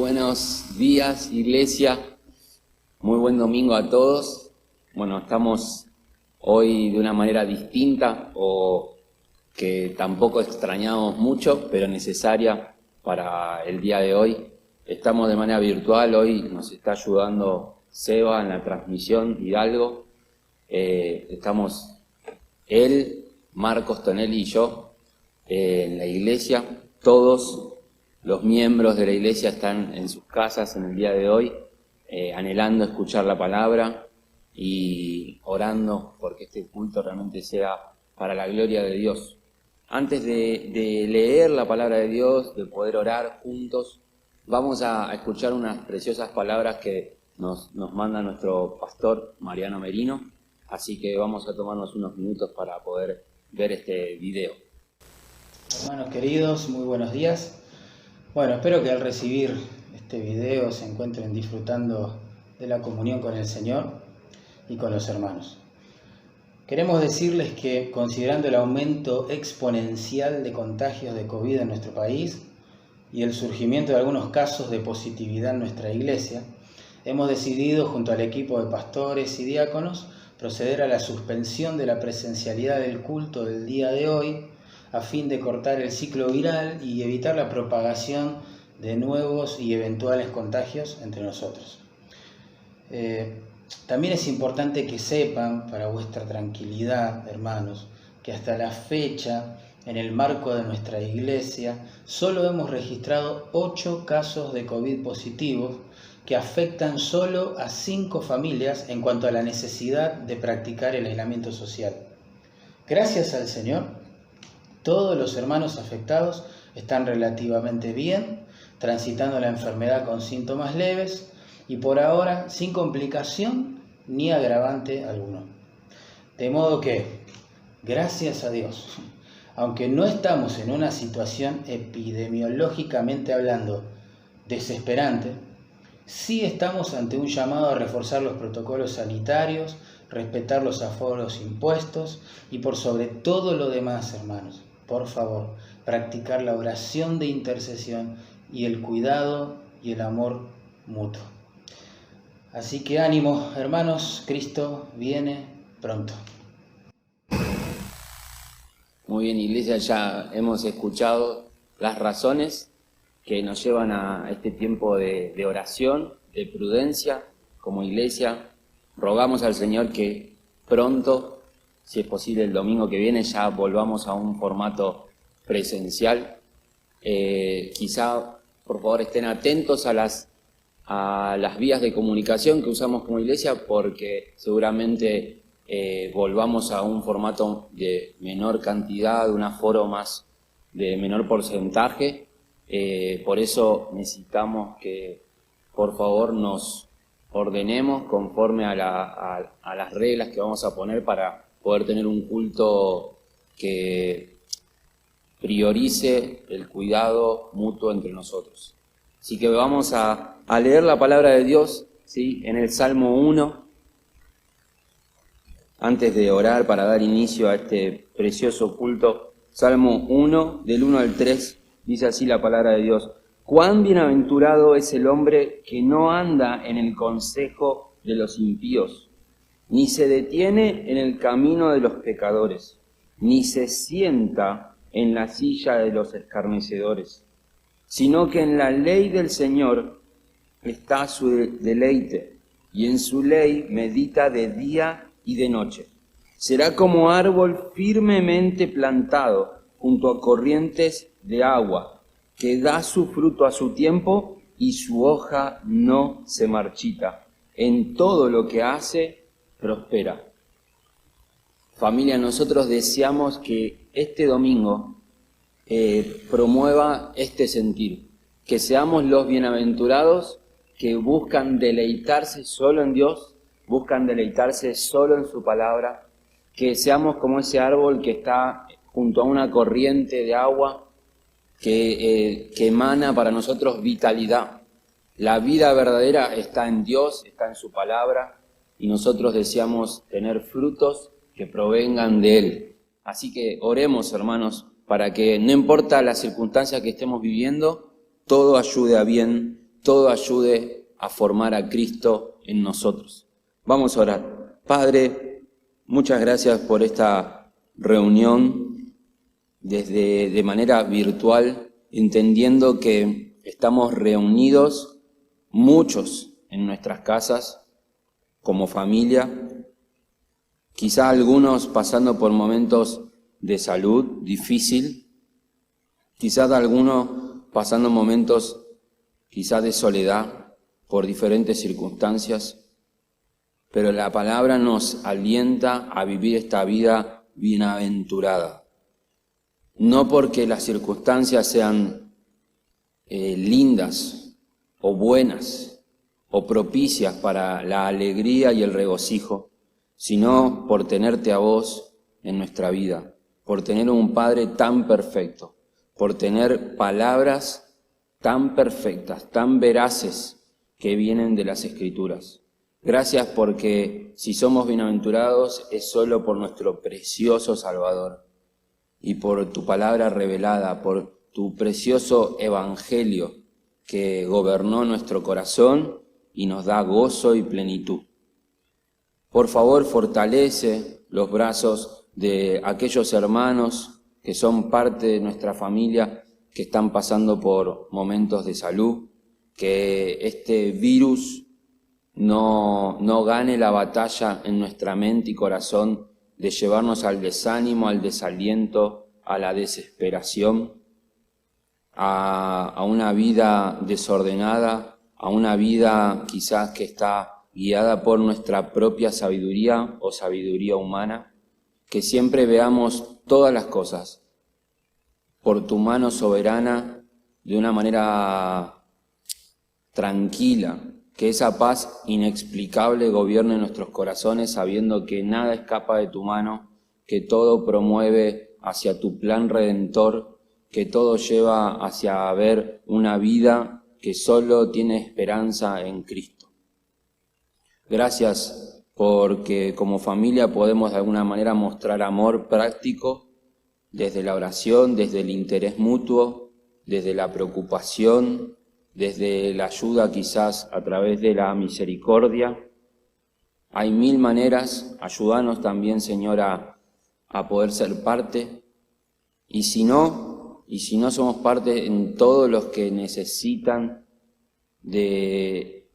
buenos días, iglesia. Muy buen domingo a todos. Bueno, estamos hoy de una manera distinta o que tampoco extrañamos mucho, pero necesaria para el día de hoy. Estamos de manera virtual, hoy nos está ayudando Seba en la transmisión, Hidalgo. Estamos él, Marcos Tonelli y yo en la iglesia. Todos los miembros de la iglesia están en sus casas en el día de hoy, anhelando escuchar la palabra y orando porque este culto realmente sea para la gloria de Dios. Antes de leer la palabra de Dios, de poder orar juntos, vamos a escuchar unas preciosas palabras que nos manda nuestro pastor Mariano Merino, así que vamos a tomarnos unos minutos para poder ver este video. Hermanos queridos, muy buenos días. Bueno, espero que al recibir este video se encuentren disfrutando de la comunión con el Señor y con los hermanos. Queremos decirles que, considerando el aumento exponencial de contagios de COVID en nuestro país y el surgimiento de algunos casos de positividad en nuestra iglesia, hemos decidido, junto al equipo de pastores y diáconos, proceder a la suspensión de la presencialidad del culto del día de hoy, a fin de cortar el ciclo viral y evitar la propagación de nuevos y eventuales contagios entre nosotros. También es importante que sepan, para vuestra tranquilidad, hermanos, que hasta la fecha, en el marco de nuestra iglesia, solo hemos registrado 8 casos de COVID positivos que afectan solo a 5 familias en cuanto a la necesidad de practicar el aislamiento social. Gracias al Señor, todos los hermanos afectados están relativamente bien, transitando la enfermedad con síntomas leves y por ahora sin complicación ni agravante alguno. De modo que, gracias a Dios, aunque no estamos en una situación epidemiológicamente hablando desesperante, sí estamos ante un llamado a reforzar los protocolos sanitarios, respetar los aforos impuestos y por sobre todo lo demás, hermanos, por favor, practicar la oración de intercesión y el cuidado y el amor mutuo. Así que ánimo, hermanos, Cristo viene pronto. Muy bien, iglesia, ya hemos escuchado las razones que nos llevan a este tiempo de oración, de prudencia como iglesia. Rogamos al Señor que pronto, si es posible el domingo que viene, ya volvamos a un formato presencial. Quizá, por favor, estén atentos a las vías de comunicación que usamos como iglesia, porque seguramente volvamos a un formato de menor cantidad, un aforo más de menor porcentaje. Por eso necesitamos que, por favor, nos ordenemos conforme a las reglas que vamos a poner para poder tener un culto que priorice el cuidado mutuo entre nosotros. Así que vamos a leer la palabra de Dios, ¿sí? En el Salmo 1, antes de orar para dar inicio a este precioso culto. Salmo 1, del 1 al 3, dice así la palabra de Dios: «Cuán bienaventurado es el hombre que no anda en el consejo de los impíos, ni se detiene en el camino de los pecadores, ni se sienta en la silla de los escarnecedores, sino que en la ley del Señor está su deleite, y en su ley medita de día y de noche. Será como árbol firmemente plantado junto a corrientes de agua, que da su fruto a su tiempo y su hoja no se marchita. En todo lo que hace, prospera». Familia, nosotros deseamos que este domingo promueva este sentir, que seamos los bienaventurados que buscan deleitarse solo en Dios, buscan deleitarse solo en su palabra, que seamos como ese árbol que está junto a una corriente de agua que emana para nosotros vitalidad. La vida verdadera está en Dios, está en su palabra, y nosotros deseamos tener frutos que provengan de Él. Así que oremos, hermanos, para que no importa la circunstancia que estemos viviendo, todo ayude a bien todo ayude a formar a Cristo en nosotros. Vamos a orar. Padre, muchas gracias por esta reunión de manera virtual, entendiendo que estamos reunidos muchos en nuestras casas como familia, quizá algunos pasando por momentos de salud difícil, quizás algunos pasando momentos quizás de soledad por diferentes circunstancias, pero la palabra nos alienta a vivir esta vida bienaventurada. No porque las circunstancias sean lindas o buenas o propicias para la alegría y el regocijo, sino por tenerte a vos en nuestra vida, por tener un Padre tan perfecto, por tener palabras tan perfectas, tan veraces que vienen de las Escrituras. Gracias porque si somos bienaventurados es solo por nuestro precioso Salvador y por tu palabra revelada, por tu precioso Evangelio que gobernó nuestro corazón y nos da gozo y plenitud. Por favor, fortalece los brazos de aquellos hermanos que son parte de nuestra familia, que están pasando por momentos de salud, que este virus no gane la batalla en nuestra mente y corazón de llevarnos al desánimo, al desaliento, a la desesperación, a una vida desordenada, a una vida quizás que está guiada por nuestra propia sabiduría o sabiduría humana, que siempre veamos todas las cosas por tu mano soberana de una manera tranquila, que esa paz inexplicable gobierne nuestros corazones sabiendo que nada escapa de tu mano, que todo promueve hacia tu plan redentor, que todo lleva hacia ver una vida que solo tiene esperanza en Cristo. Gracias porque como familia podemos de alguna manera mostrar amor práctico desde la oración, desde el interés mutuo, desde la preocupación, desde la ayuda quizás a través de la misericordia. Hay mil maneras, ayúdanos también, Señor, a poder ser parte. Y si no somos parte en todos los que necesitan de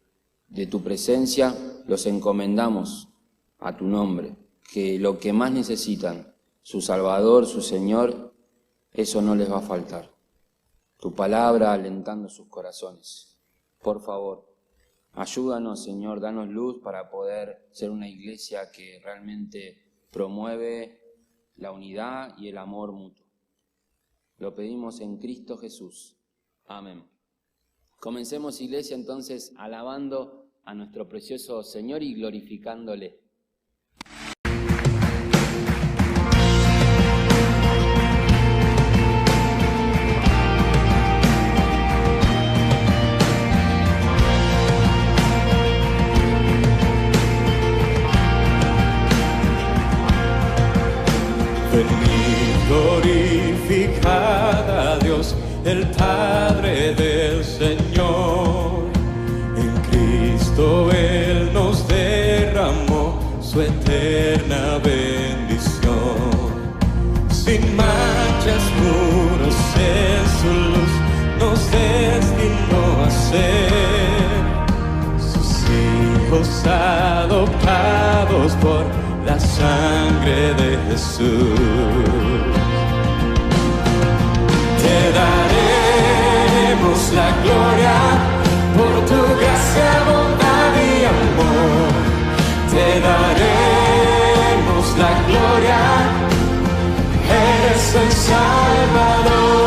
tu presencia, los encomendamos a tu nombre, que lo que más necesitan, su Salvador, su Señor, eso no les va a faltar. Tu palabra alentando sus corazones. Por favor, ayúdanos, Señor, danos luz para poder ser una iglesia que realmente promueve la unidad y el amor mutuo. Lo pedimos en Cristo Jesús. Amén. Comencemos, iglesia, entonces, alabando a nuestro precioso Señor y glorificándole. Glorificad a Dios, el Padre del Señor. En Cristo Él nos derramó su eterna bendición. Sin manchas, puros en su luz, nos destinó a ser sus hijos adoptados por la sangre de Jesús. Te daremos la gloria por tu gracia, bondad y amor. Te daremos la gloria, eres el Salvador.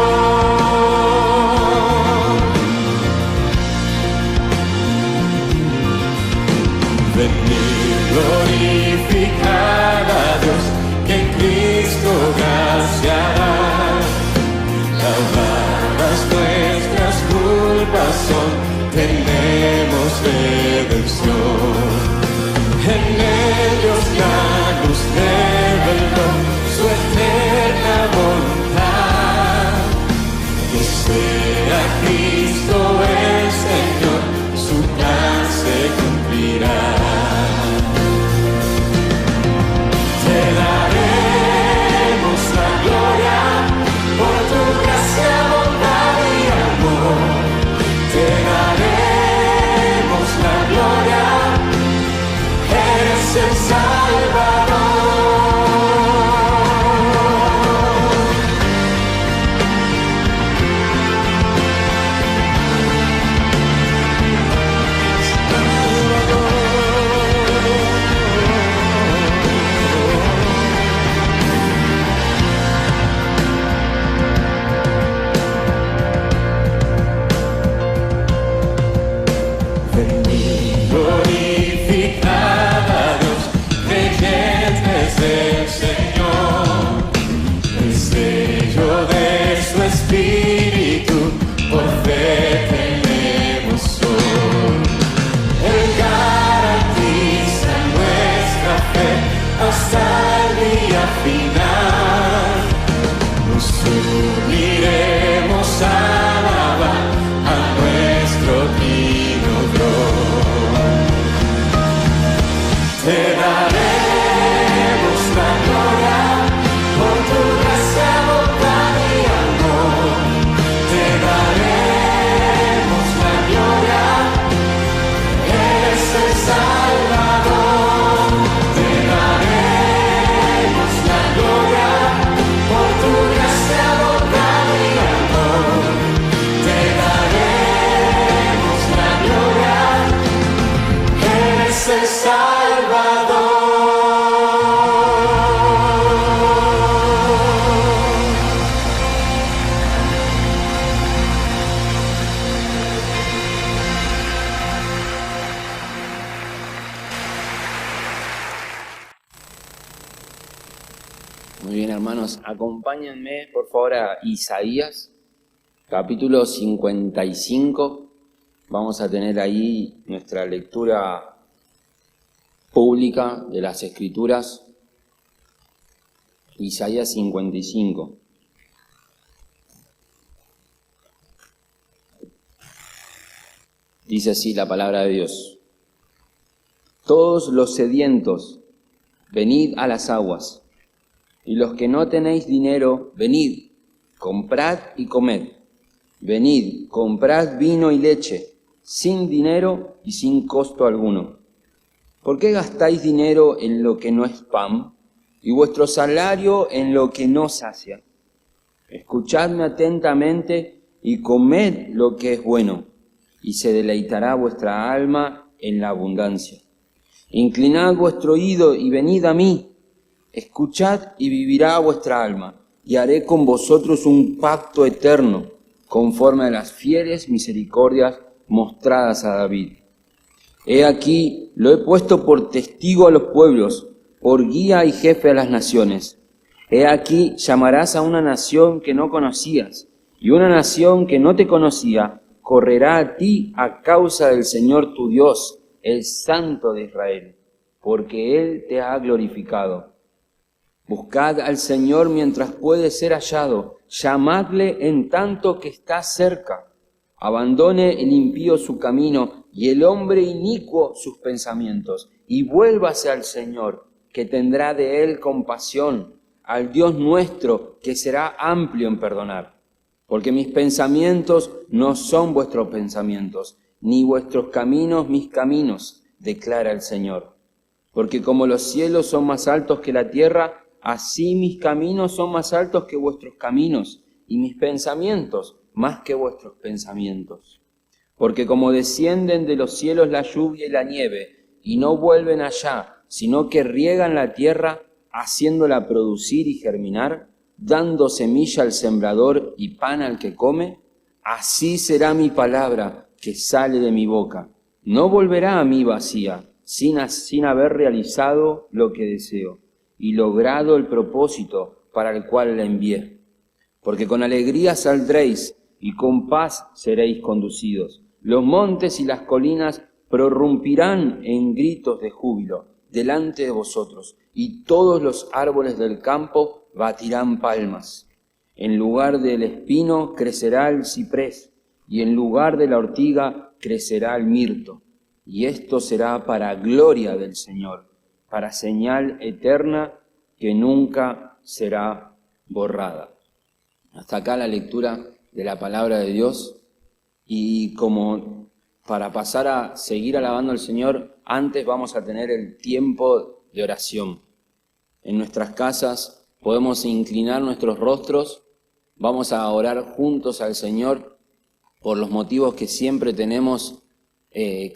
Venid, glorificad a Dios, que en Cristo gracia da. Lavadas nuestras culpas son, tenemos redención. En ellos la luz reveló su eterna voluntad. Que sea Cristo el Señor Espíritu, por fe tenemos hoy. Él garantiza nuestra fe hasta el día final. Nos uniremos a alabar a nuestro digno Dios. Te daremos la gloria por tu gracia, bondad y amor. Te daremos la gloria, eres el Salvador. Te daremos la gloria por tu gracia, bondad y amor. Te daremos la gloria, eres el Salvador. Muy bien, hermanos, acompáñenme por favor a Isaías, capítulo 55. Vamos a tener ahí nuestra lectura pública de las Escrituras. Isaías 55. Dice así la palabra de Dios: todos los sedientos, venid a las aguas. Y los que no tenéis dinero, venid, comprad y comed. Venid, comprad vino y leche, sin dinero y sin costo alguno. ¿Por qué gastáis dinero en lo que no es pan, y vuestro salario en lo que no sacia? Escuchadme atentamente y comed lo que es bueno, y se deleitará vuestra alma en la abundancia. Inclinad vuestro oído y venid a mí. Escuchad y vivirá vuestra alma, y haré con vosotros un pacto eterno, conforme a las fieles misericordias mostradas a David. He aquí, lo he puesto por testigo a los pueblos, por guía y jefe a las naciones. He aquí, llamarás a una nación que no conocías, y una nación que no te conocía correrá a ti a causa del Señor tu Dios, el Santo de Israel, porque Él te ha glorificado. Buscad al Señor mientras puede ser hallado, llamadle en tanto que está cerca. Abandone el impío su camino y el hombre inicuo sus pensamientos, y vuélvase al Señor, que tendrá de él compasión, al Dios nuestro, que será amplio en perdonar. Porque mis pensamientos no son vuestros pensamientos, ni vuestros caminos mis caminos, declara el Señor. Porque como los cielos son más altos que la tierra, así mis caminos son más altos que vuestros caminos, y mis pensamientos más que vuestros pensamientos. Porque como descienden de los cielos la lluvia y la nieve, y no vuelven allá, sino que riegan la tierra, haciéndola producir y germinar, dando semilla al sembrador y pan al que come, así será mi palabra que sale de mi boca. No volverá a mí vacía, sin haber realizado lo que deseo y logrado el propósito para el cual la envié. Porque con alegría saldréis y con paz seréis conducidos. Los montes y las colinas prorrumpirán en gritos de júbilo delante de vosotros, y todos los árboles del campo batirán palmas. En lugar del espino crecerá el ciprés, y en lugar de la ortiga crecerá el mirto. Y esto será para gloria del Señor, para señal eterna que nunca será borrada. Hasta acá la lectura de la palabra de Dios, y como para pasar a seguir alabando al Señor, antes vamos a tener el tiempo de oración. En nuestras casas podemos inclinar nuestros rostros, vamos a orar juntos al Señor por los motivos que siempre tenemos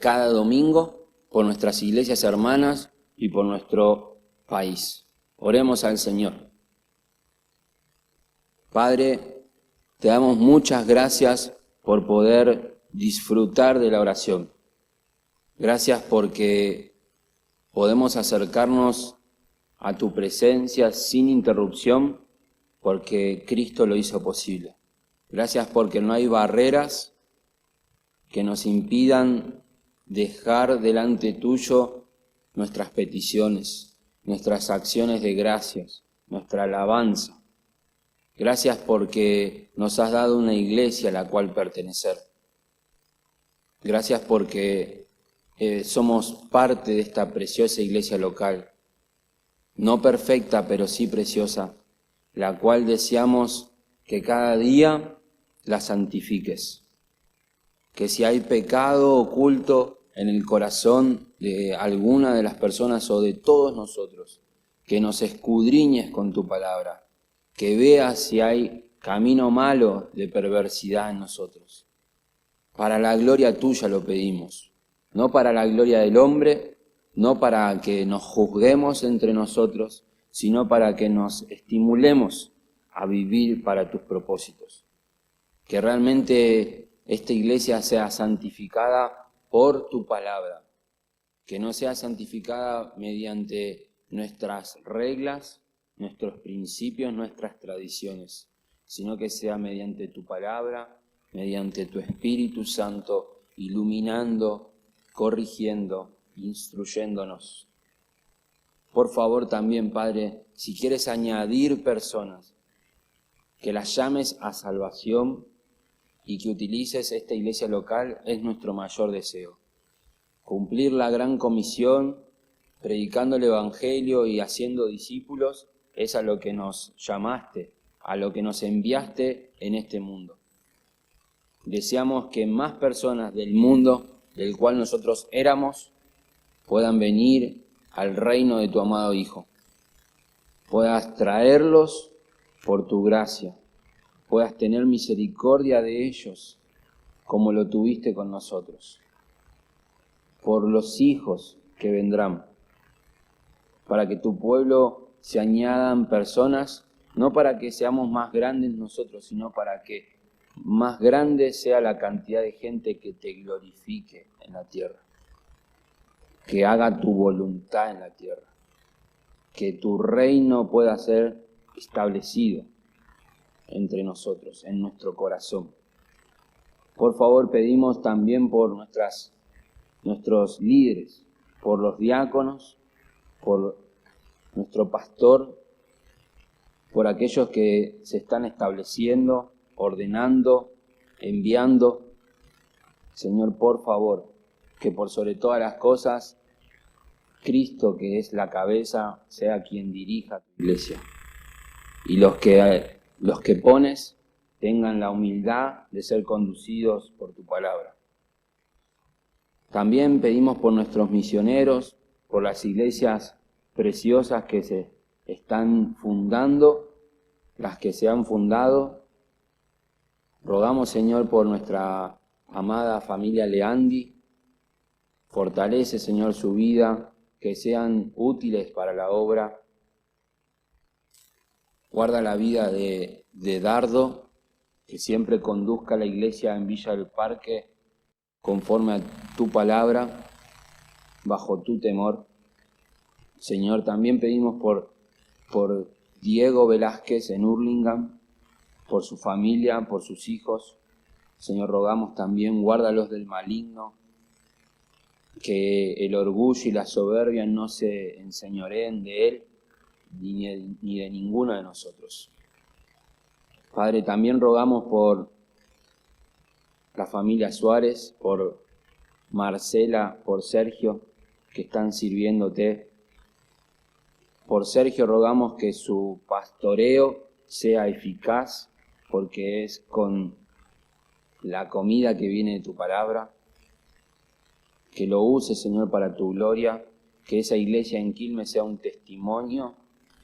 cada domingo, por nuestras iglesias hermanas y por nuestro país. Oremos al Señor. Padre, te damos muchas gracias por poder disfrutar de la oración. Gracias porque podemos acercarnos a tu presencia sin interrupción, porque Cristo lo hizo posible. Gracias porque no hay barreras que nos impidan dejar delante tuyo nuestras peticiones, nuestras acciones de gracias, nuestra alabanza. Gracias porque nos has dado una iglesia a la cual pertenecer. Gracias porque somos parte de esta preciosa iglesia local, no perfecta pero sí preciosa, la cual deseamos que cada día la santifiques. Que si hay pecado oculto en el corazón de alguna de las personas o de todos nosotros, que nos escudriñes con tu palabra, que veas si hay camino malo de perversidad en nosotros. Para la gloria tuya lo pedimos, no para la gloria del hombre, no para que nos juzguemos entre nosotros, sino para que nos estimulemos a vivir para tus propósitos. Que realmente esta iglesia sea santificada por tu palabra, que no sea santificada mediante nuestras reglas, nuestros principios, nuestras tradiciones, sino que sea mediante tu palabra, mediante tu Espíritu Santo, iluminando, corrigiendo, instruyéndonos. Por favor también, Padre, si quieres añadir personas, que las llames a salvación y que utilices esta iglesia local es nuestro mayor deseo. Cumplir la gran comisión, predicando el Evangelio y haciendo discípulos, es a lo que nos llamaste, a lo que nos enviaste en este mundo. Deseamos que más personas del mundo del cual nosotros éramos puedan venir al reino de tu amado Hijo. Puedas traerlos por tu gracia, puedas tener misericordia de ellos como lo tuviste con nosotros, por los hijos que vendrán, para que tu pueblo se añadan personas, no para que seamos más grandes nosotros, sino para que más grande sea la cantidad de gente que te glorifique en la tierra, que haga tu voluntad en la tierra, que tu reino pueda ser establecido entre nosotros, en nuestro corazón. Por favor, pedimos también por nuestros líderes, por los diáconos, por nuestro pastor, por aquellos que se están estableciendo, ordenando, enviando. Señor, por favor, que por sobre todas las cosas, Cristo, que es la cabeza, sea quien dirija tu iglesia. Y los que pones tengan la humildad de ser conducidos por tu palabra. También pedimos por nuestros misioneros, por las iglesias preciosas que se están fundando, las que se han fundado. Rogamos, Señor, por nuestra amada familia Leandi. Fortalece, Señor, su vida, que sean útiles para la obra. Guarda la vida de Dardo, que siempre conduzca a la iglesia en Villa del Parque conforme a tu palabra, bajo tu temor. Señor, también pedimos por Diego Velázquez en Hurlingham, por su familia, por sus hijos. Señor, rogamos también, guárdalos del maligno, que el orgullo y la soberbia no se enseñoreen de él, ni de ninguno de nosotros. Padre, también rogamos por la familia Suárez, por Marcela, por Sergio, que están sirviéndote. Por Sergio rogamos que su pastoreo sea eficaz, porque es con la comida que viene de tu palabra. Que lo uses, Señor, para tu gloria, que esa iglesia en Quilmes sea un testimonio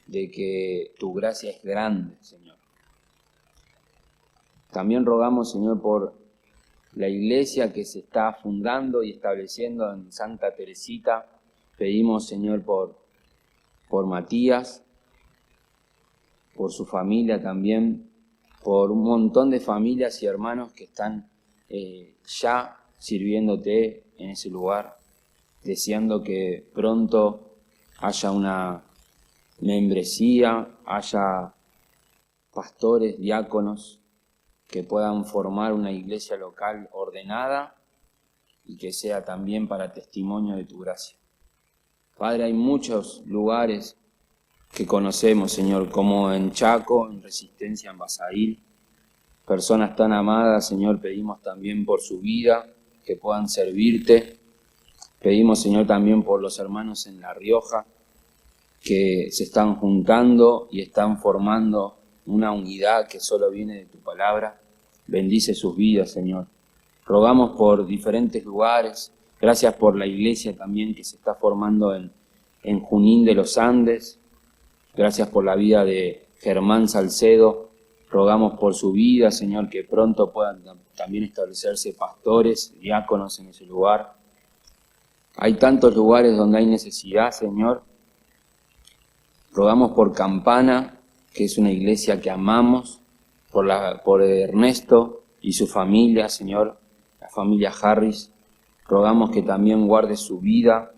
de que tu gracia es grande, Señor. También rogamos, Señor, por la iglesia que se está fundando y estableciendo en Santa Teresita. Pedimos, Señor, por Matías, por su familia también, por un montón de familias y hermanos que están ya sirviéndote en ese lugar, deseando que pronto haya una membresía, haya pastores, diáconos, que puedan formar una iglesia local ordenada y que sea también para testimonio de tu gracia. Padre, hay muchos lugares que conocemos, Señor, como en Chaco, en Resistencia, en Basail. Personas tan amadas, Señor, pedimos también por su vida, que puedan servirte. Pedimos, Señor, también por los hermanos en La Rioja, que se están juntando y están formando una unidad que solo viene de tu palabra. Bendice sus vidas, Señor. Rogamos por diferentes lugares. Gracias por la iglesia también que se está formando en Junín de los Andes. Gracias por la vida de Germán Salcedo. Rogamos por su vida, Señor, que pronto puedan también establecerse pastores, diáconos en ese lugar. Hay tantos lugares donde hay necesidad, Señor. Rogamos por Campana, que es una iglesia que amamos, por Ernesto y su familia, Señor, la familia Harris. Rogamos que también guarde su vida.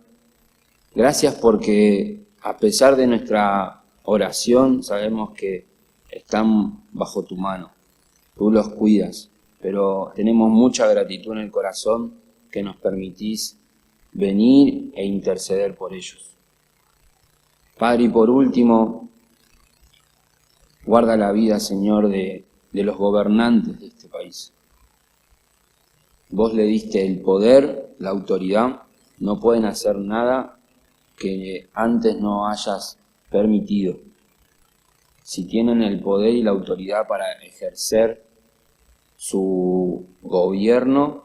Gracias porque a pesar de nuestra oración, sabemos que están bajo tu mano. Tú los cuidas, pero tenemos mucha gratitud en el corazón que nos permitís venir e interceder por ellos. Padre, y por último, guarda la vida, Señor, de los gobernantes de este país. Vos le diste el poder, la autoridad, no pueden hacer nada que antes no hayas permitido. Si tienen el poder y la autoridad para ejercer su gobierno,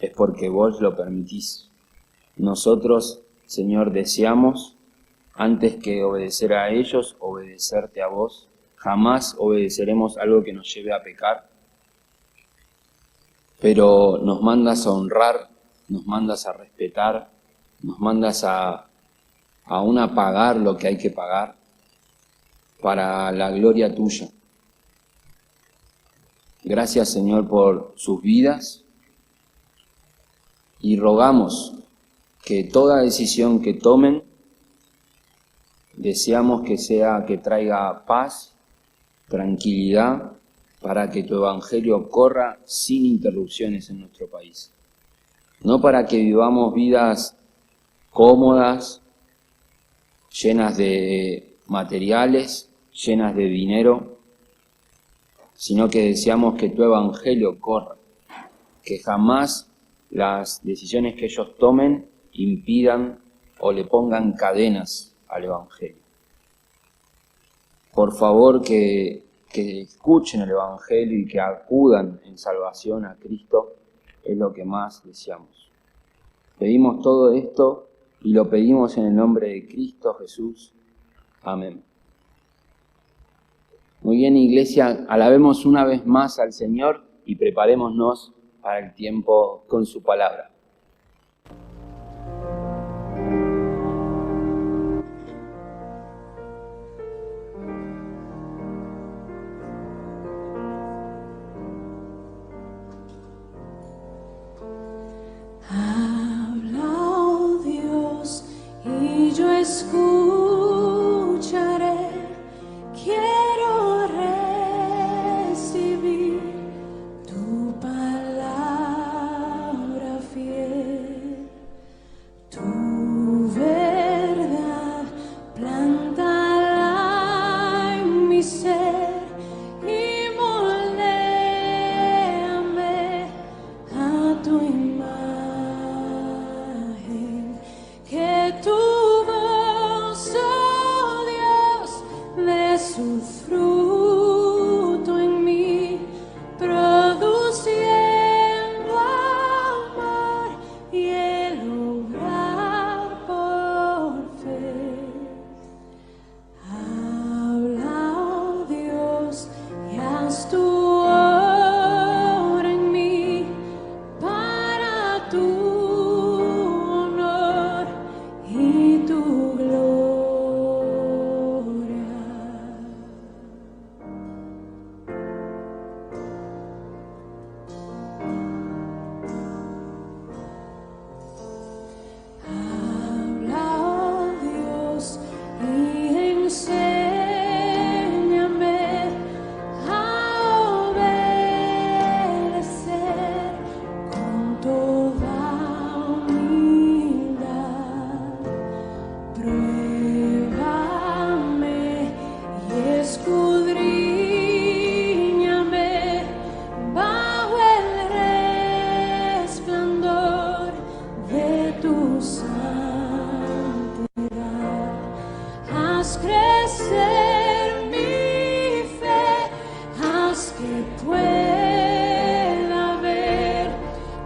es porque vos lo permitís. Nosotros, Señor, deseamos, antes que obedecer a ellos, obedecerte a vos. Jamás obedeceremos algo que nos lleve a pecar, pero nos mandas a honrar, nos mandas a respetar, nos mandas a aún a pagar lo que hay que pagar para la gloria tuya. Gracias, Señor, por sus vidas y rogamos que toda decisión que tomen, deseamos que sea que traiga paz, tranquilidad, para que tu evangelio corra sin interrupciones en nuestro país. No para que vivamos vidas cómodas, llenas de materiales, llenas de dinero, sino que deseamos que tu evangelio corra, que jamás las decisiones que ellos tomen impidan o le pongan cadenas al evangelio. Por favor, que escuchen el evangelio y que acudan en salvación a Cristo, es lo que más deseamos. Pedimos todo esto y lo pedimos en el nombre de Cristo Jesús. Amén. Muy bien, iglesia, alabemos una vez más al Señor y preparémonos para el tiempo con su palabra. Habla, oh Dios, y yo escucharé. Quiero recibir tu palabra fiel. pueda ver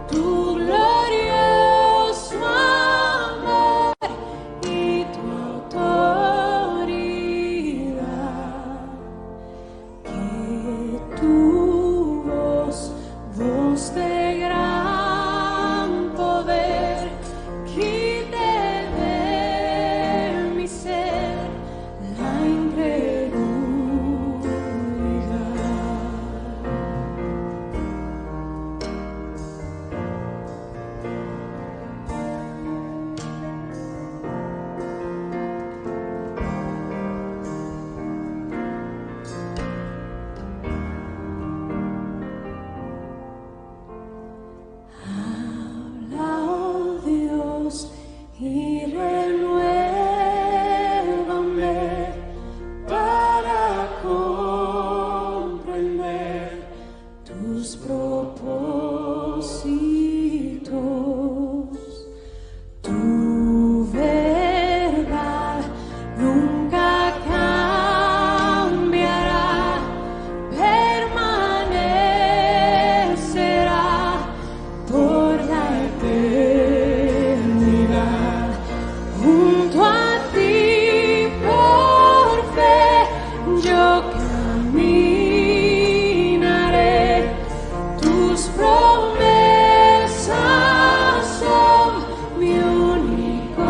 tu glorioso amor y tu autoridad. Que tu voz de gran poder, quite de mi ser la incredulidad. Habla, oh Dios, y renuévame para comprender tus propósitos. Tu verdad nunca cambiará, permanecerá por la eternidad. Junto a ti por fe yo caminaré. Tus promesas son mi único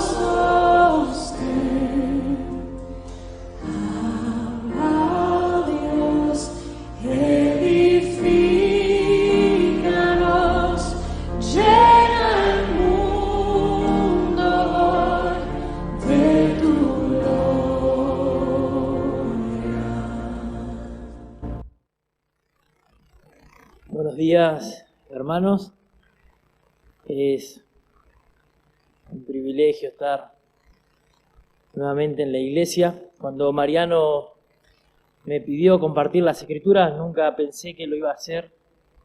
sostén. Habla, Dios, edifícanos, llena el mundo hoy de tu gloria. Buenos días, hermanos. Es un privilegio estar nuevamente en la iglesia. Cuando Mariano me pidió compartir las escrituras, nunca pensé que lo iba a hacer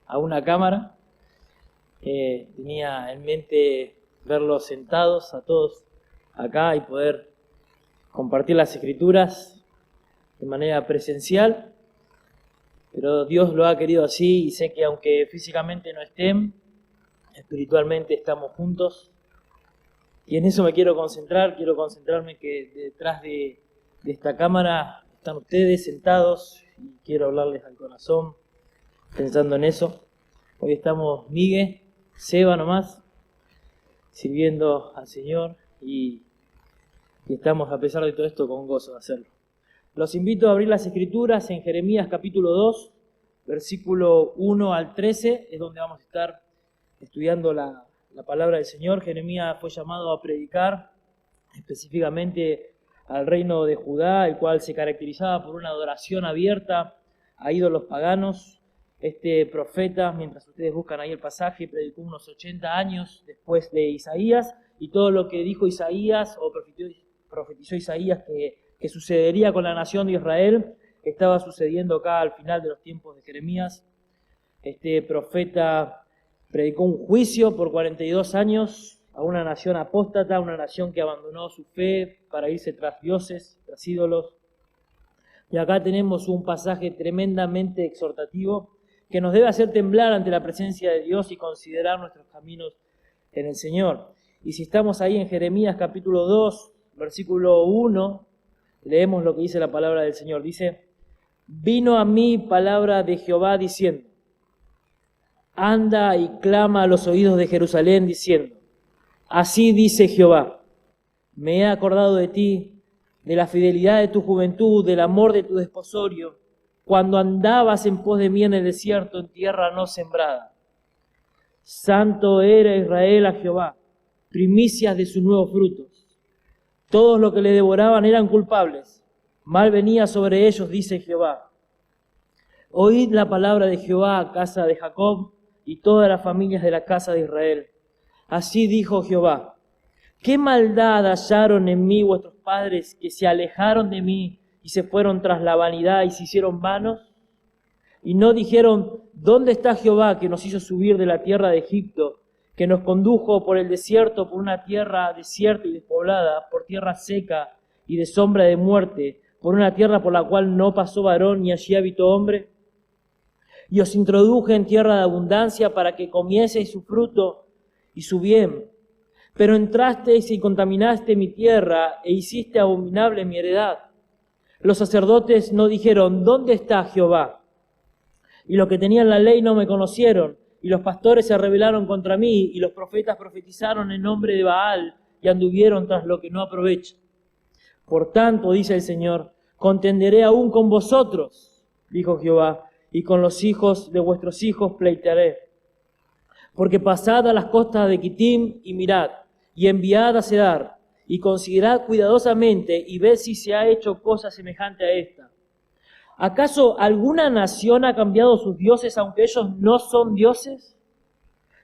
a una cámara. Tenía en mente verlos sentados a todos acá y poder compartir las escrituras de manera presencial. Pero Dios lo ha querido así y sé que aunque físicamente no estén, espiritualmente estamos juntos. Y en eso me quiero concentrarme que detrás de esta cámara están ustedes sentados y quiero hablarles al corazón pensando en eso. Hoy estamos Miguel, Seba nomás, sirviendo al Señor y estamos a pesar de todo esto con gozo de hacerlo. Los invito a abrir las Escrituras en Jeremías capítulo 2, versículo 1 al 13, es donde vamos a estar estudiando la palabra del Señor. Jeremías fue llamado a predicar específicamente al reino de Judá, el cual se caracterizaba por una adoración abierta a ídolos paganos. Este profeta, mientras ustedes buscan ahí el pasaje, predicó unos 80 años después de Isaías, y todo lo que dijo Isaías o profetizó Isaías que sucedería con la nación de Israel, estaba sucediendo acá al final de los tiempos de Jeremías. Este profeta predicó un juicio por 42 años a una nación apóstata, una nación que abandonó su fe para irse tras dioses, tras ídolos. Y acá tenemos un pasaje tremendamente exhortativo que nos debe hacer temblar ante la presencia de Dios y considerar nuestros caminos en el Señor. Y si estamos ahí en Jeremías capítulo 2, versículo 1, leemos lo que dice la palabra del Señor. Dice: vino a mí palabra de Jehová diciendo, anda y clama a los oídos de Jerusalén diciendo, así dice Jehová, me he acordado de ti, de la fidelidad de tu juventud, del amor de tu desposorio, cuando andabas en pos de mí en el desierto, en tierra no sembrada. Santo era Israel a Jehová, primicias de sus nuevos frutos. Todos los que le devoraban eran culpables, mal venía sobre ellos, dice Jehová. Oíd la palabra de Jehová, casa de Jacob, y todas las familias de la casa de Israel. Así dijo Jehová, ¿qué maldad hallaron en mí vuestros padres que se alejaron de mí y se fueron tras la vanidad y se hicieron vanos? Y no dijeron, ¿dónde está Jehová que nos hizo subir de la tierra de Egipto, que nos condujo por el desierto, por una tierra desierta y despoblada, por tierra seca y de sombra de muerte, por una tierra por la cual no pasó varón ni allí habitó hombre? y os introduje en tierra de abundancia para que comieseis su fruto y su bien. Pero entrasteis y contaminaste mi tierra e hiciste abominable mi heredad. Los sacerdotes no dijeron, ¿dónde está Jehová? Y los que tenían la ley no me conocieron, y los pastores se rebelaron contra mí, y los profetas profetizaron en nombre de Baal, y anduvieron tras lo que no aprovecha. Por tanto, dice el Señor, contenderé aún con vosotros, dijo Jehová, y con los hijos de vuestros hijos pleitearé. Porque pasad a las costas de Quitim y mirad, y enviad a Cedar, y considerad cuidadosamente, y ved si se ha hecho cosa semejante a esta. ¿Acaso alguna nación ha cambiado sus dioses, aunque ellos no son dioses?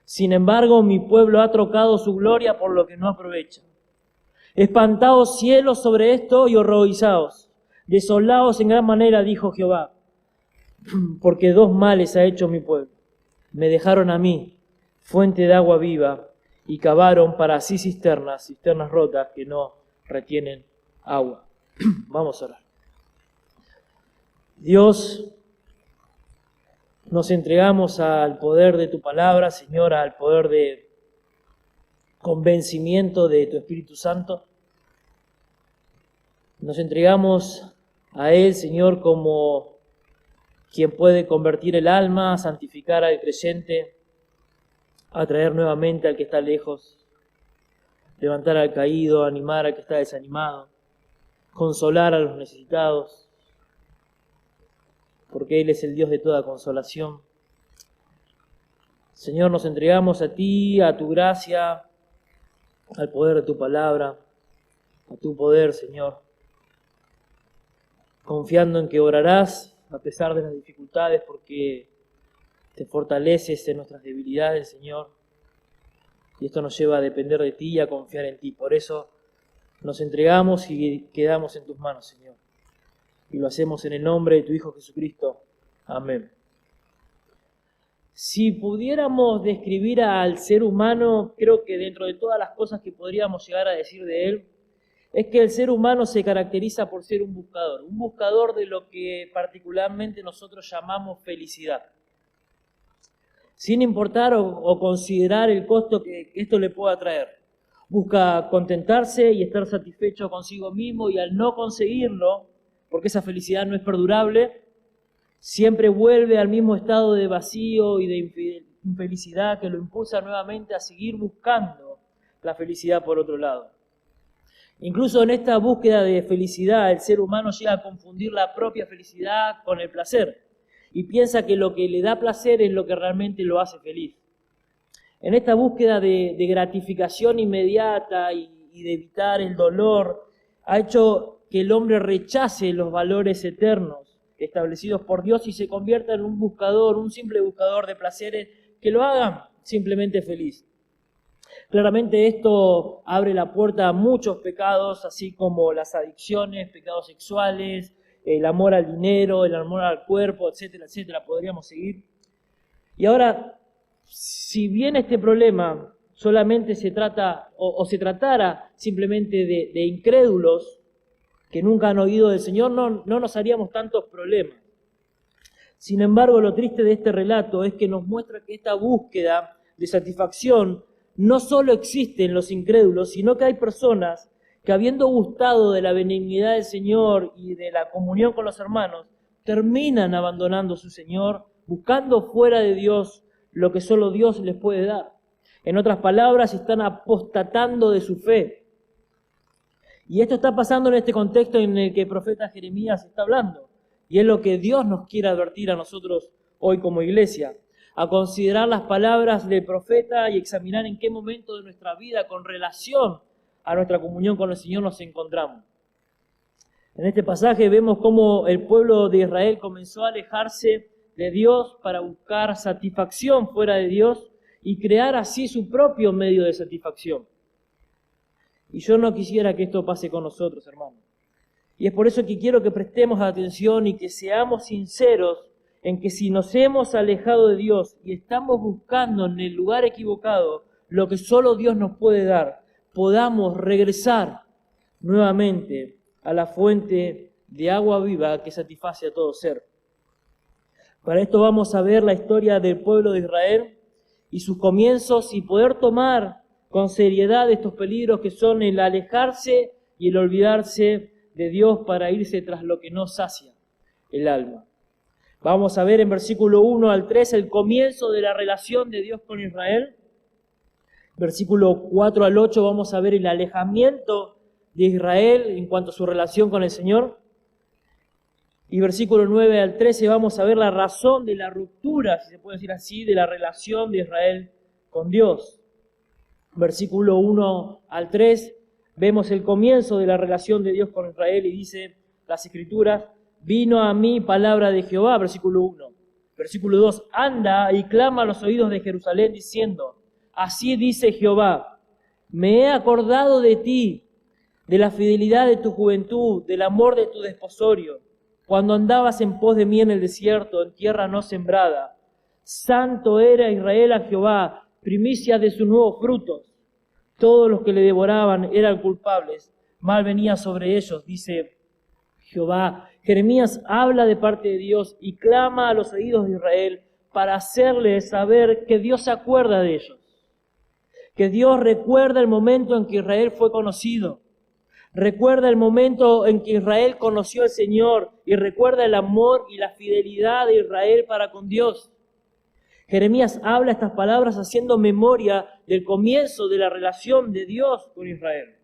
Sin embargo, mi pueblo ha trocado su gloria por lo que no aprovecha. Espantaos cielos sobre esto y horrorizaos. Desolaos en gran manera, dijo Jehová, porque dos males ha hecho mi pueblo. Me dejaron a mí, fuente de agua viva, y cavaron para sí cisternas rotas que no retienen agua. Vamos a orar. Dios, nos entregamos al poder de tu palabra, Señor, al poder de convencimiento de tu Espíritu Santo. Nos entregamos a Él, Señor, como quien puede convertir el alma, santificar al creyente, atraer nuevamente al que está lejos, levantar al caído, animar al que está desanimado, consolar a los necesitados, porque Él es el Dios de toda consolación. Señor, nos entregamos a ti, a tu gracia, al poder de tu palabra, a tu poder, Señor, confiando en que orarás a pesar de las dificultades, porque te fortaleces en nuestras debilidades, Señor, y esto nos lleva a depender de ti y a confiar en ti. Por eso nos entregamos y quedamos en tus manos, Señor, y lo hacemos en el nombre de tu Hijo Jesucristo. Amén. Si pudiéramos describir al ser humano, creo que dentro de todas las cosas que podríamos llegar a decir de él, es que el ser humano se caracteriza por ser un buscador de lo que particularmente nosotros llamamos felicidad. Sin importar o considerar el costo que esto le pueda traer. Busca contentarse y estar satisfecho consigo mismo, y al no conseguirlo, porque esa felicidad no es perdurable, siempre vuelve al mismo estado de vacío y de infelicidad que lo impulsa nuevamente a seguir buscando la felicidad por otro lado. Incluso en esta búsqueda de felicidad, el ser humano llega a confundir la propia felicidad con el placer y piensa que lo que le da placer es lo que realmente lo hace feliz. En esta búsqueda de gratificación inmediata y de evitar el dolor, ha hecho que el hombre rechace los valores eternos establecidos por Dios y se convierta en un buscador, un simple buscador de placeres que lo hagan simplemente feliz. Claramente esto abre la puerta a muchos pecados, así como las adicciones, pecados sexuales, el amor al dinero, el amor al cuerpo, etcétera, etcétera. Podríamos seguir. Y ahora, si bien este problema solamente se trata o se tratara simplemente de incrédulos que nunca han oído del Señor, no nos haríamos tantos problemas. Sin embargo, lo triste de este relato es que nos muestra que esta búsqueda de satisfacción no solo existe en los incrédulos, sino que hay personas que, habiendo gustado de la benignidad del Señor y de la comunión con los hermanos, terminan abandonando a su Señor, buscando fuera de Dios lo que solo Dios les puede dar. En otras palabras, están apostatando de su fe. Y esto está pasando en este contexto en el que el profeta Jeremías está hablando. Y es lo que Dios nos quiere advertir a nosotros hoy como iglesia, a considerar las palabras del profeta y examinar en qué momento de nuestra vida con relación a nuestra comunión con el Señor nos encontramos. En este pasaje vemos cómo el pueblo de Israel comenzó a alejarse de Dios para buscar satisfacción fuera de Dios y crear así su propio medio de satisfacción. Y yo no quisiera que esto pase con nosotros, hermanos. Y es por eso que quiero que prestemos atención y que seamos sinceros en que si nos hemos alejado de Dios y estamos buscando en el lugar equivocado lo que solo Dios nos puede dar, podamos regresar nuevamente a la fuente de agua viva que satisface a todo ser. Para esto vamos a ver la historia del pueblo de Israel y sus comienzos y poder tomar con seriedad estos peligros que son el alejarse y el olvidarse de Dios para irse tras lo que no sacia el alma. Vamos a ver en versículo 1 al 3 el comienzo de la relación de Dios con Israel. Versículo 4 al 8 vamos a ver el alejamiento de Israel en cuanto a su relación con el Señor. Y versículo 9 al 13 vamos a ver la razón de la ruptura, si se puede decir así, de la relación de Israel con Dios. Versículo 1 al 3 vemos el comienzo de la relación de Dios con Israel y dice las Escrituras: vino a mí palabra de Jehová, versículo 1. Versículo 2, anda y clama a los oídos de Jerusalén diciendo: así dice Jehová, me he acordado de ti, de la fidelidad de tu juventud, del amor de tu desposorio, cuando andabas en pos de mí en el desierto, en tierra no sembrada. Santo era Israel a Jehová, primicia de sus nuevos frutos. Todos los que le devoraban eran culpables, mal venía sobre ellos, dice Jehová. Jeremías habla de parte de Dios y clama a los oídos de Israel para hacerles saber que Dios se acuerda de ellos, que Dios recuerda el momento en que Israel fue conocido, recuerda el momento en que Israel conoció al Señor y recuerda el amor y la fidelidad de Israel para con Dios. Jeremías habla estas palabras haciendo memoria del comienzo de la relación de Dios con Israel.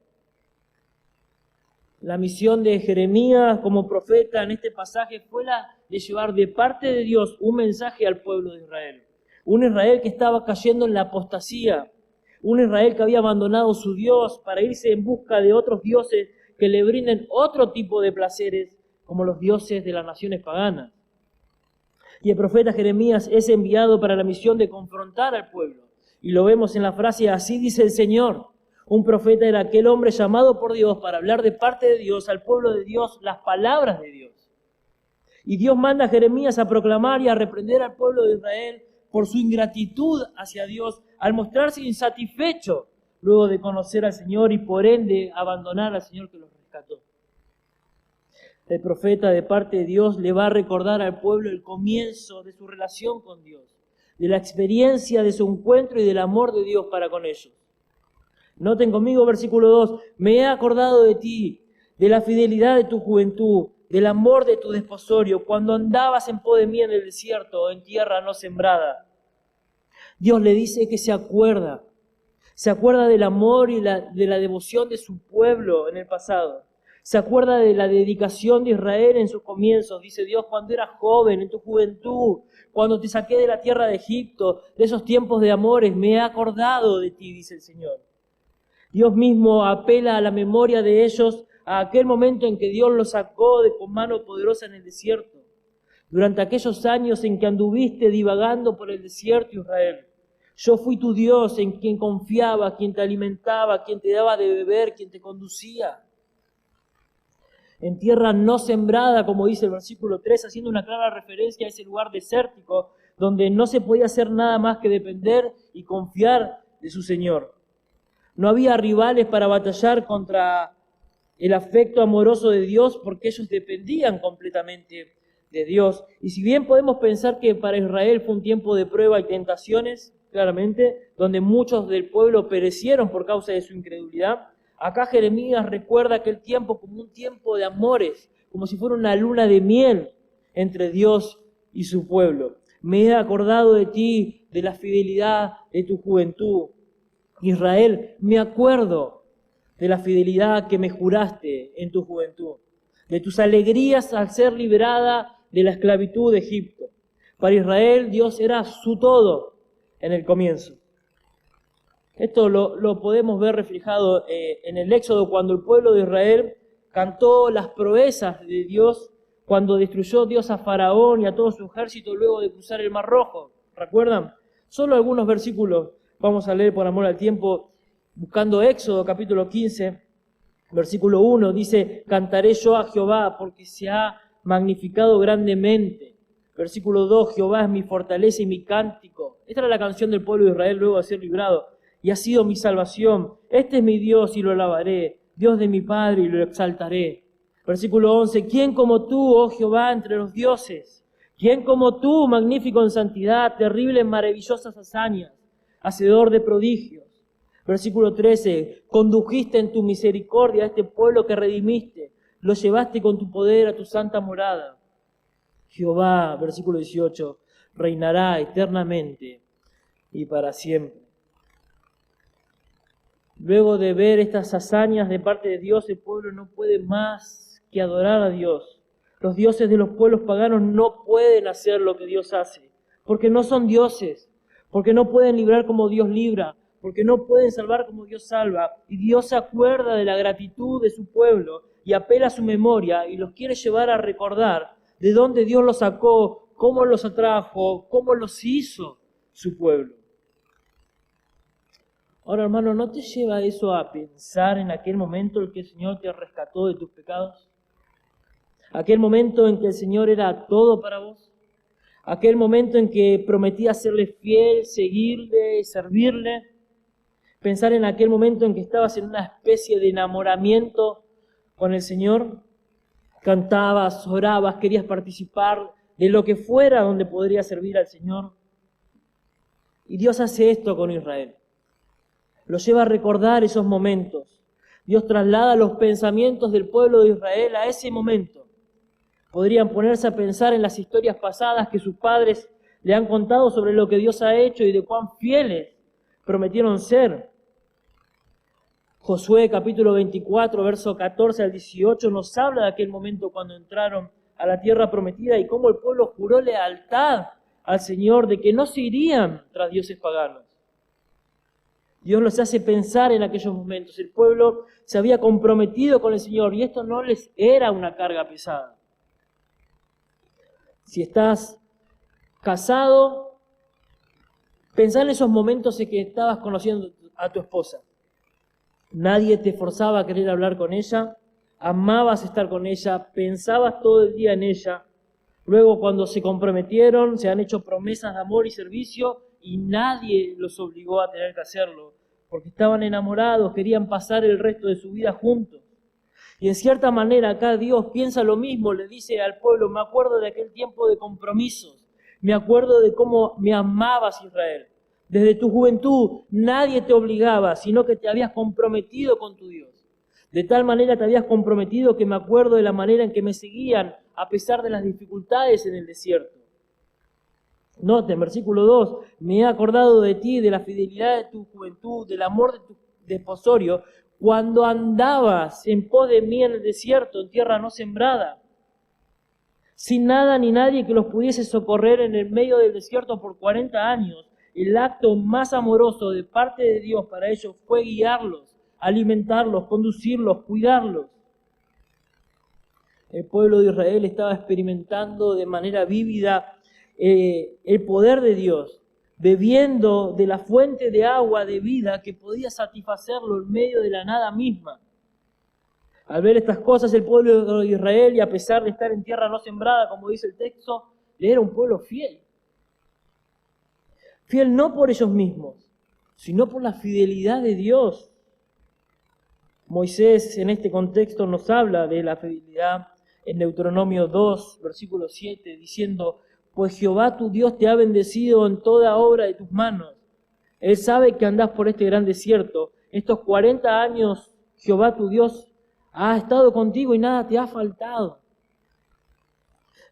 La misión de Jeremías como profeta en este pasaje fue la de llevar de parte de Dios un mensaje al pueblo de Israel. Un Israel que estaba cayendo en la apostasía, un Israel que había abandonado su Dios para irse en busca de otros dioses que le brinden otro tipo de placeres, como los dioses de las naciones paganas. Y el profeta Jeremías es enviado para la misión de confrontar al pueblo. Y lo vemos en la frase: así dice el Señor. Un profeta era aquel hombre llamado por Dios para hablar de parte de Dios al pueblo de Dios las palabras de Dios. Y Dios manda a Jeremías a proclamar y a reprender al pueblo de Israel por su ingratitud hacia Dios, al mostrarse insatisfecho luego de conocer al Señor y por ende abandonar al Señor que los rescató. El profeta de parte de Dios le va a recordar al pueblo el comienzo de su relación con Dios, de la experiencia de su encuentro y del amor de Dios para con ellos. Noten conmigo versículo 2, me he acordado de ti, de la fidelidad de tu juventud, del amor de tu desposorio, cuando andabas en pos de mí en el desierto, en tierra no sembrada. Dios le dice que se acuerda del amor y de la devoción de su pueblo en el pasado. Se acuerda de la dedicación de Israel en sus comienzos. Dice Dios: cuando eras joven, en tu juventud, cuando te saqué de la tierra de Egipto, de esos tiempos de amores, me he acordado de ti, dice el Señor. Dios mismo apela a la memoria de ellos, a aquel momento en que Dios los sacó con mano poderosa en el desierto. Durante aquellos años en que anduviste divagando por el desierto, Israel, yo fui tu Dios en quien confiaba, quien te alimentaba, quien te daba de beber, quien te conducía. En tierra no sembrada, como dice el versículo 3, haciendo una clara referencia a ese lugar desértico, donde no se podía hacer nada más que depender y confiar de su Señor. No había rivales para batallar contra el afecto amoroso de Dios, porque ellos dependían completamente de Dios. Y si bien podemos pensar que para Israel fue un tiempo de prueba y tentaciones, claramente, donde muchos del pueblo perecieron por causa de su incredulidad, acá Jeremías recuerda aquel tiempo como un tiempo de amores, como si fuera una luna de miel entre Dios y su pueblo. Me he acordado de ti, de la fidelidad de tu juventud. Israel, me acuerdo de la fidelidad que me juraste en tu juventud, de tus alegrías al ser liberada de la esclavitud de Egipto. Para Israel, Dios era su todo en el comienzo. Esto lo podemos ver reflejado en el Éxodo, cuando el pueblo de Israel cantó las proezas de Dios, cuando destruyó Dios a Faraón y a todo su ejército luego de cruzar el Mar Rojo. ¿Recuerdan? Solo algunos versículos vamos a leer por amor al tiempo. Buscando Éxodo capítulo 15, versículo 1, dice: cantaré yo a Jehová porque se ha magnificado grandemente. Versículo 2, Jehová es mi fortaleza y mi cántico. Esta era la canción del pueblo de Israel luego de ser librado. Y ha sido mi salvación. Este es mi Dios y lo alabaré, Dios de mi Padre, y lo exaltaré. Versículo 11, ¿quién como tú, oh Jehová, entre los dioses? ¿Quién como tú, magnífico en santidad, terrible en maravillosas hazañas, hacedor de prodigios? Versículo 13, condujiste en tu misericordia a este pueblo que redimiste, lo llevaste con tu poder a tu santa morada. Jehová, versículo 18, reinará eternamente y para siempre. Luego de ver estas hazañas de parte de Dios, el pueblo no puede más que adorar a Dios. Los dioses de los pueblos paganos no pueden hacer lo que Dios hace, porque no son dioses, porque no pueden librar como Dios libra, porque no pueden salvar como Dios salva. Y Dios se acuerda de la gratitud de su pueblo y apela a su memoria y los quiere llevar a recordar de dónde Dios los sacó, cómo los atrajo, cómo los hizo su pueblo. Ahora, hermano, ¿no te lleva eso a pensar en aquel momento en que el Señor te rescató de tus pecados? Aquel momento en que el Señor era todo para vos. Aquel momento en que prometía serle fiel, seguirle, servirle. Pensar en aquel momento en que estabas en una especie de enamoramiento con el Señor. Cantabas, orabas, querías participar de lo que fuera donde podría servir al Señor. Y Dios hace esto con Israel. Lo lleva a recordar esos momentos. Dios traslada los pensamientos del pueblo de Israel a ese momento. Podrían ponerse a pensar en las historias pasadas que sus padres le han contado sobre lo que Dios ha hecho y de cuán fieles prometieron ser. Josué capítulo 24, verso 14 al 18 nos habla de aquel momento cuando entraron a la tierra prometida y cómo el pueblo juró lealtad al Señor de que no se irían tras dioses paganos. Dios los hace pensar en aquellos momentos. El pueblo se había comprometido con el Señor y esto no les era una carga pesada. Si estás casado, pensá en esos momentos en que estabas conociendo a tu esposa. Nadie te forzaba a querer hablar con ella, amabas estar con ella, pensabas todo el día en ella. Luego cuando se comprometieron, se han hecho promesas de amor y servicio y nadie los obligó a tener que hacerlo, porque estaban enamorados, querían pasar el resto de su vida juntos. Y en cierta manera acá Dios piensa lo mismo, le dice al pueblo, me acuerdo de aquel tiempo de compromisos, me acuerdo de cómo me amabas, Israel. Desde tu juventud nadie te obligaba, sino que te habías comprometido con tu Dios. De tal manera te habías comprometido que me acuerdo de la manera en que me seguían a pesar de las dificultades en el desierto. Noten, versículo 2, me he acordado de ti, de la fidelidad de tu juventud, del amor de tu desposorio, cuando andabas en pos de mí en el desierto, en tierra no sembrada, sin nada ni nadie que los pudiese socorrer en el medio del desierto por 40 años. El acto más amoroso de parte de Dios para ellos fue guiarlos, alimentarlos, conducirlos, cuidarlos. El pueblo de Israel estaba experimentando de manera vívida el poder de Dios, bebiendo de la fuente de agua de vida que podía satisfacerlo en medio de la nada misma. Al ver estas cosas, el pueblo de Israel, y a pesar de estar en tierra no sembrada, como dice el texto, era un pueblo fiel. Fiel no por ellos mismos, sino por la fidelidad de Dios. Moisés en este contexto nos habla de la fidelidad en Deuteronomio 2, versículo 7, diciendo, pues Jehová tu Dios te ha bendecido en toda obra de tus manos. Él sabe que andás por este gran desierto. Estos 40 años Jehová tu Dios ha estado contigo y nada te ha faltado.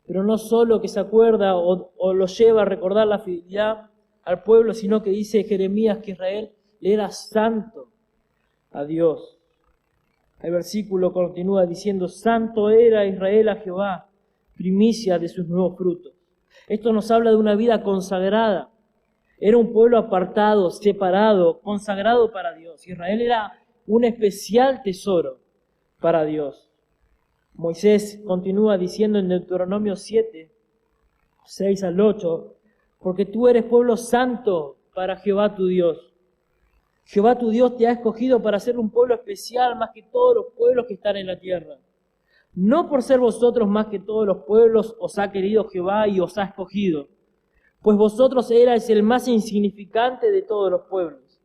Pero no solo que se acuerda o lo lleva a recordar la fidelidad al pueblo, sino que dice Jeremías que Israel le era santo a Dios. El versículo continúa diciendo, santo era Israel a Jehová, primicia de sus nuevos frutos. Esto nos habla de una vida consagrada. Era un pueblo apartado, separado, consagrado para Dios. Israel era un especial tesoro para Dios. Moisés continúa diciendo en Deuteronomio 7, 6 al 8, porque tú eres pueblo santo para Jehová tu Dios. Jehová tu Dios te ha escogido para ser un pueblo especial más que todos los pueblos que están en la tierra. No por ser vosotros más que todos los pueblos os ha querido Jehová y os ha escogido, pues vosotros erais el más insignificante de todos los pueblos,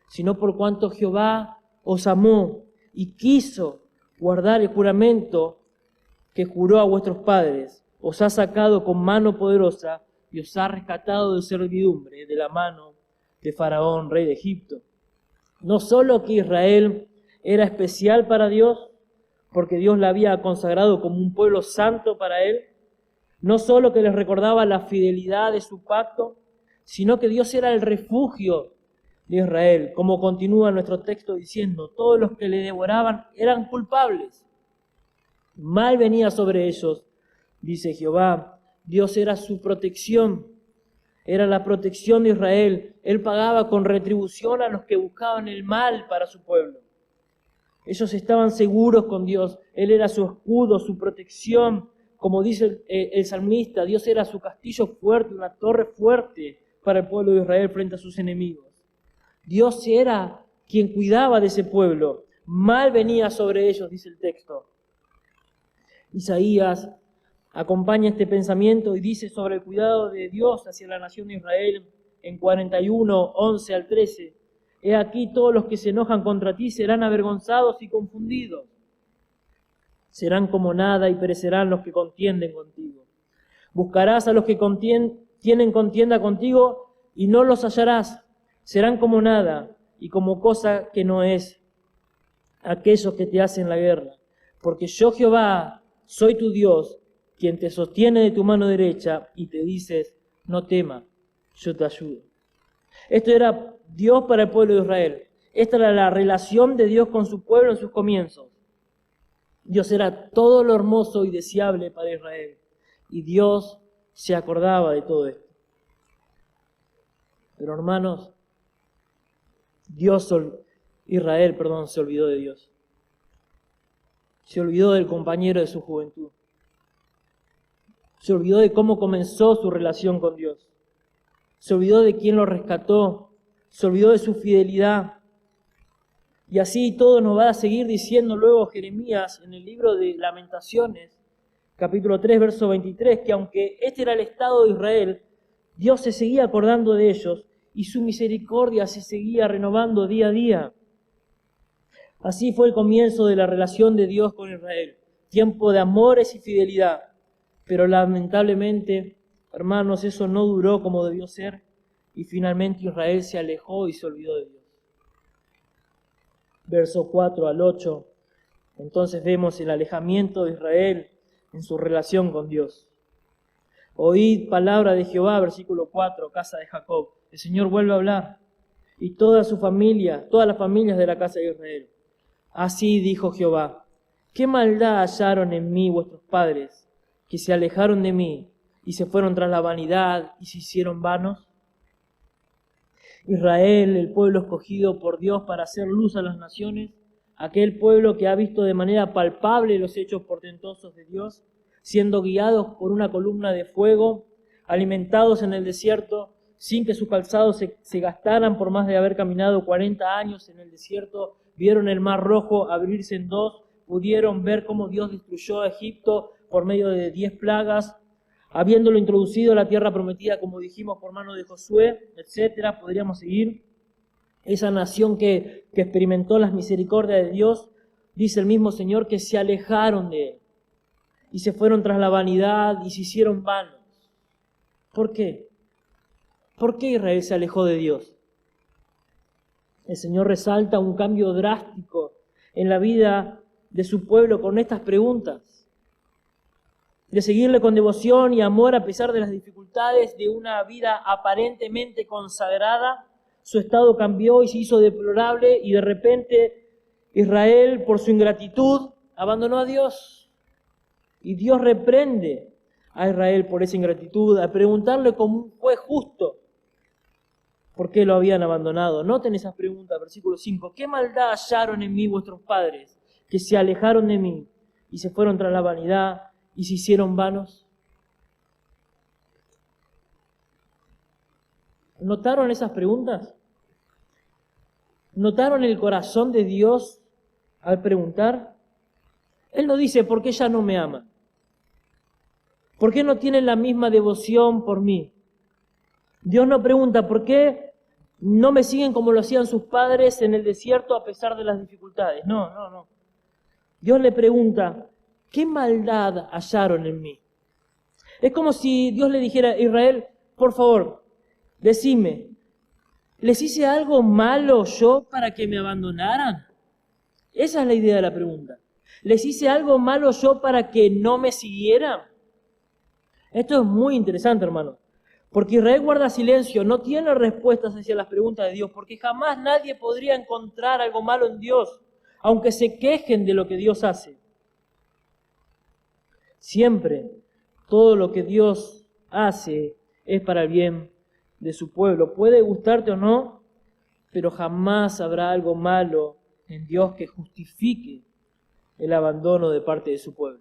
sino por cuanto Jehová os amó y quiso guardar el juramento que juró a vuestros padres, os ha sacado con mano poderosa y os ha rescatado de servidumbre de la mano de Faraón, rey de Egipto. No solo que Israel era especial para Dios, porque Dios la había consagrado como un pueblo santo para Él, no solo que les recordaba la fidelidad de su pacto, sino que Dios era el refugio de Israel, como continúa nuestro texto diciendo, todos los que le devoraban eran culpables. Mal venía sobre ellos, dice Jehová. Dios era su protección, era la protección de Israel. Él pagaba con retribución a los que buscaban el mal para su pueblo. Ellos estaban seguros con Dios, Él era su escudo, su protección. Como dice el salmista, Dios era su castillo fuerte, una torre fuerte para el pueblo de Israel frente a sus enemigos. Dios era quien cuidaba de ese pueblo. Mal venía sobre ellos, dice el texto. Isaías acompaña este pensamiento y dice sobre el cuidado de Dios hacia la nación de Israel en 41, 11 al 13. He aquí todos los que se enojan contra ti serán avergonzados y confundidos. Serán como nada y perecerán los que contienden contigo. Buscarás a los que tienen contienda contigo y no los hallarás. Serán como nada y como cosa que no es aquellos que te hacen la guerra. Porque yo, Jehová, soy tu Dios, quien te sostiene de tu mano derecha y te dices, no temas, yo te ayudo. Esto era Dios para el pueblo de Israel. Esta era la relación de Dios con su pueblo en sus comienzos. Dios era todo lo hermoso y deseable para Israel. Y Dios se acordaba de todo esto. Pero hermanos, Israel se olvidó de Dios. Se olvidó del compañero de su juventud. Se olvidó de cómo comenzó su relación con Dios. Se olvidó de quién lo rescató. Se olvidó de su fidelidad. Y así todo nos va a seguir diciendo luego Jeremías en el libro de Lamentaciones, capítulo 3, verso 23, que aunque este era el estado de Israel, Dios se seguía acordando de ellos y su misericordia se seguía renovando día a día. Así fue el comienzo de la relación de Dios con Israel, tiempo de amores y fidelidad. Pero lamentablemente, hermanos, eso no duró como debió ser y finalmente Israel se alejó y se olvidó de Dios. Verso 4 al 8, entonces vemos el alejamiento de Israel en su relación con Dios. Oíd palabra de Jehová, versículo 4, casa de Jacob. El Señor vuelve a hablar. Y toda su familia, todas las familias de la casa de Israel. Así dijo Jehová, ¿qué maldad hallaron en mí vuestros padres, que se alejaron de mí y se fueron tras la vanidad y se hicieron vanos? Israel, el pueblo escogido por Dios para hacer luz a las naciones, aquel pueblo que ha visto de manera palpable los hechos portentosos de Dios, siendo guiados por una columna de fuego, alimentados en el desierto, sin que sus calzados se gastaran por más de haber caminado 40 años en el desierto, vieron el mar rojo abrirse en dos, pudieron ver cómo Dios destruyó a Egipto por medio de 10 plagas, habiéndolo introducido a la tierra prometida, como dijimos, por mano de Josué, etcétera. Podríamos seguir. Esa nación que experimentó las misericordias de Dios, dice el mismo Señor, que se alejaron de Él y se fueron tras la vanidad y se hicieron vanos. ¿Por qué? ¿Por qué Israel se alejó de Dios? El Señor resalta un cambio drástico en la vida de su pueblo con estas preguntas. De seguirle con devoción y amor a pesar de las dificultades de una vida aparentemente consagrada, su estado cambió y se hizo deplorable y de repente Israel, por su ingratitud, abandonó a Dios. Y Dios reprende a Israel por esa ingratitud, al preguntarle como un juez justo por qué lo habían abandonado. Noten esas preguntas, versículo 5. ¿Qué maldad hallaron en mí vuestros padres, que se alejaron de mí y se fueron tras la vanidad y se hicieron vanos? ¿Notaron esas preguntas? ¿Notaron el corazón de Dios al preguntar? Él no dice, ¿por qué ya no me ama? ¿Por qué no tienen la misma devoción por mí? Dios no pregunta, ¿por qué no me siguen como lo hacían sus padres en el desierto a pesar de las dificultades? No. Dios le pregunta, ¿qué maldad hallaron en mí? Es como si Dios le dijera a Israel, por favor, decime, ¿les hice algo malo yo para que me abandonaran? Esa es la idea de la pregunta. ¿Les hice algo malo yo para que no me siguieran? Esto es muy interesante, hermano, porque Israel guarda silencio, no tiene respuestas hacia las preguntas de Dios, porque jamás nadie podría encontrar algo malo en Dios, aunque se quejen de lo que Dios hace. Siempre, todo lo que Dios hace es para el bien de su pueblo. Puede gustarte o no, pero jamás habrá algo malo en Dios que justifique el abandono de parte de su pueblo.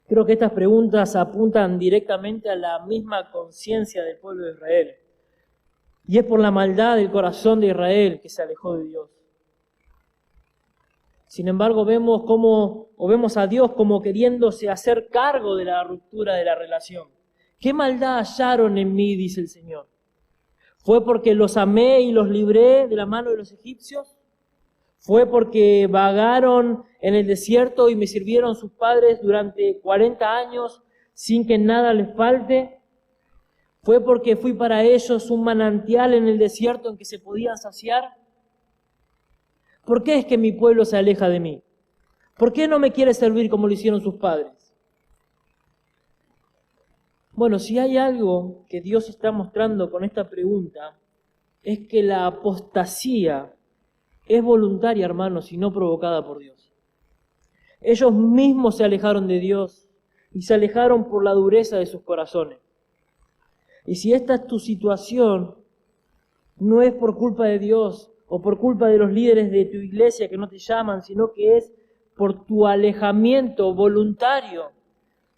Creo que estas preguntas apuntan directamente a la misma conciencia del pueblo de Israel. Y es por la maldad del corazón de Israel que se alejó de Dios. Sin embargo, vemos a Dios como queriéndose hacer cargo de la ruptura de la relación. ¿Qué maldad hallaron en mí?, dice el Señor. ¿Fue porque los amé y los libré de la mano de los egipcios? ¿Fue porque vagaron en el desierto y me sirvieron sus padres durante 40 años sin que nada les falte? ¿Fue porque fui para ellos un manantial en el desierto en que se podían saciar? ¿Por qué es que mi pueblo se aleja de mí? ¿Por qué no me quiere servir como lo hicieron sus padres? Bueno, si hay algo que Dios está mostrando con esta pregunta, es que la apostasía es voluntaria, hermanos, y no provocada por Dios. Ellos mismos se alejaron de Dios y se alejaron por la dureza de sus corazones. Y si esta es tu situación, no es por culpa de Dios o por culpa de los líderes de tu iglesia que no te llaman, sino que es por tu alejamiento voluntario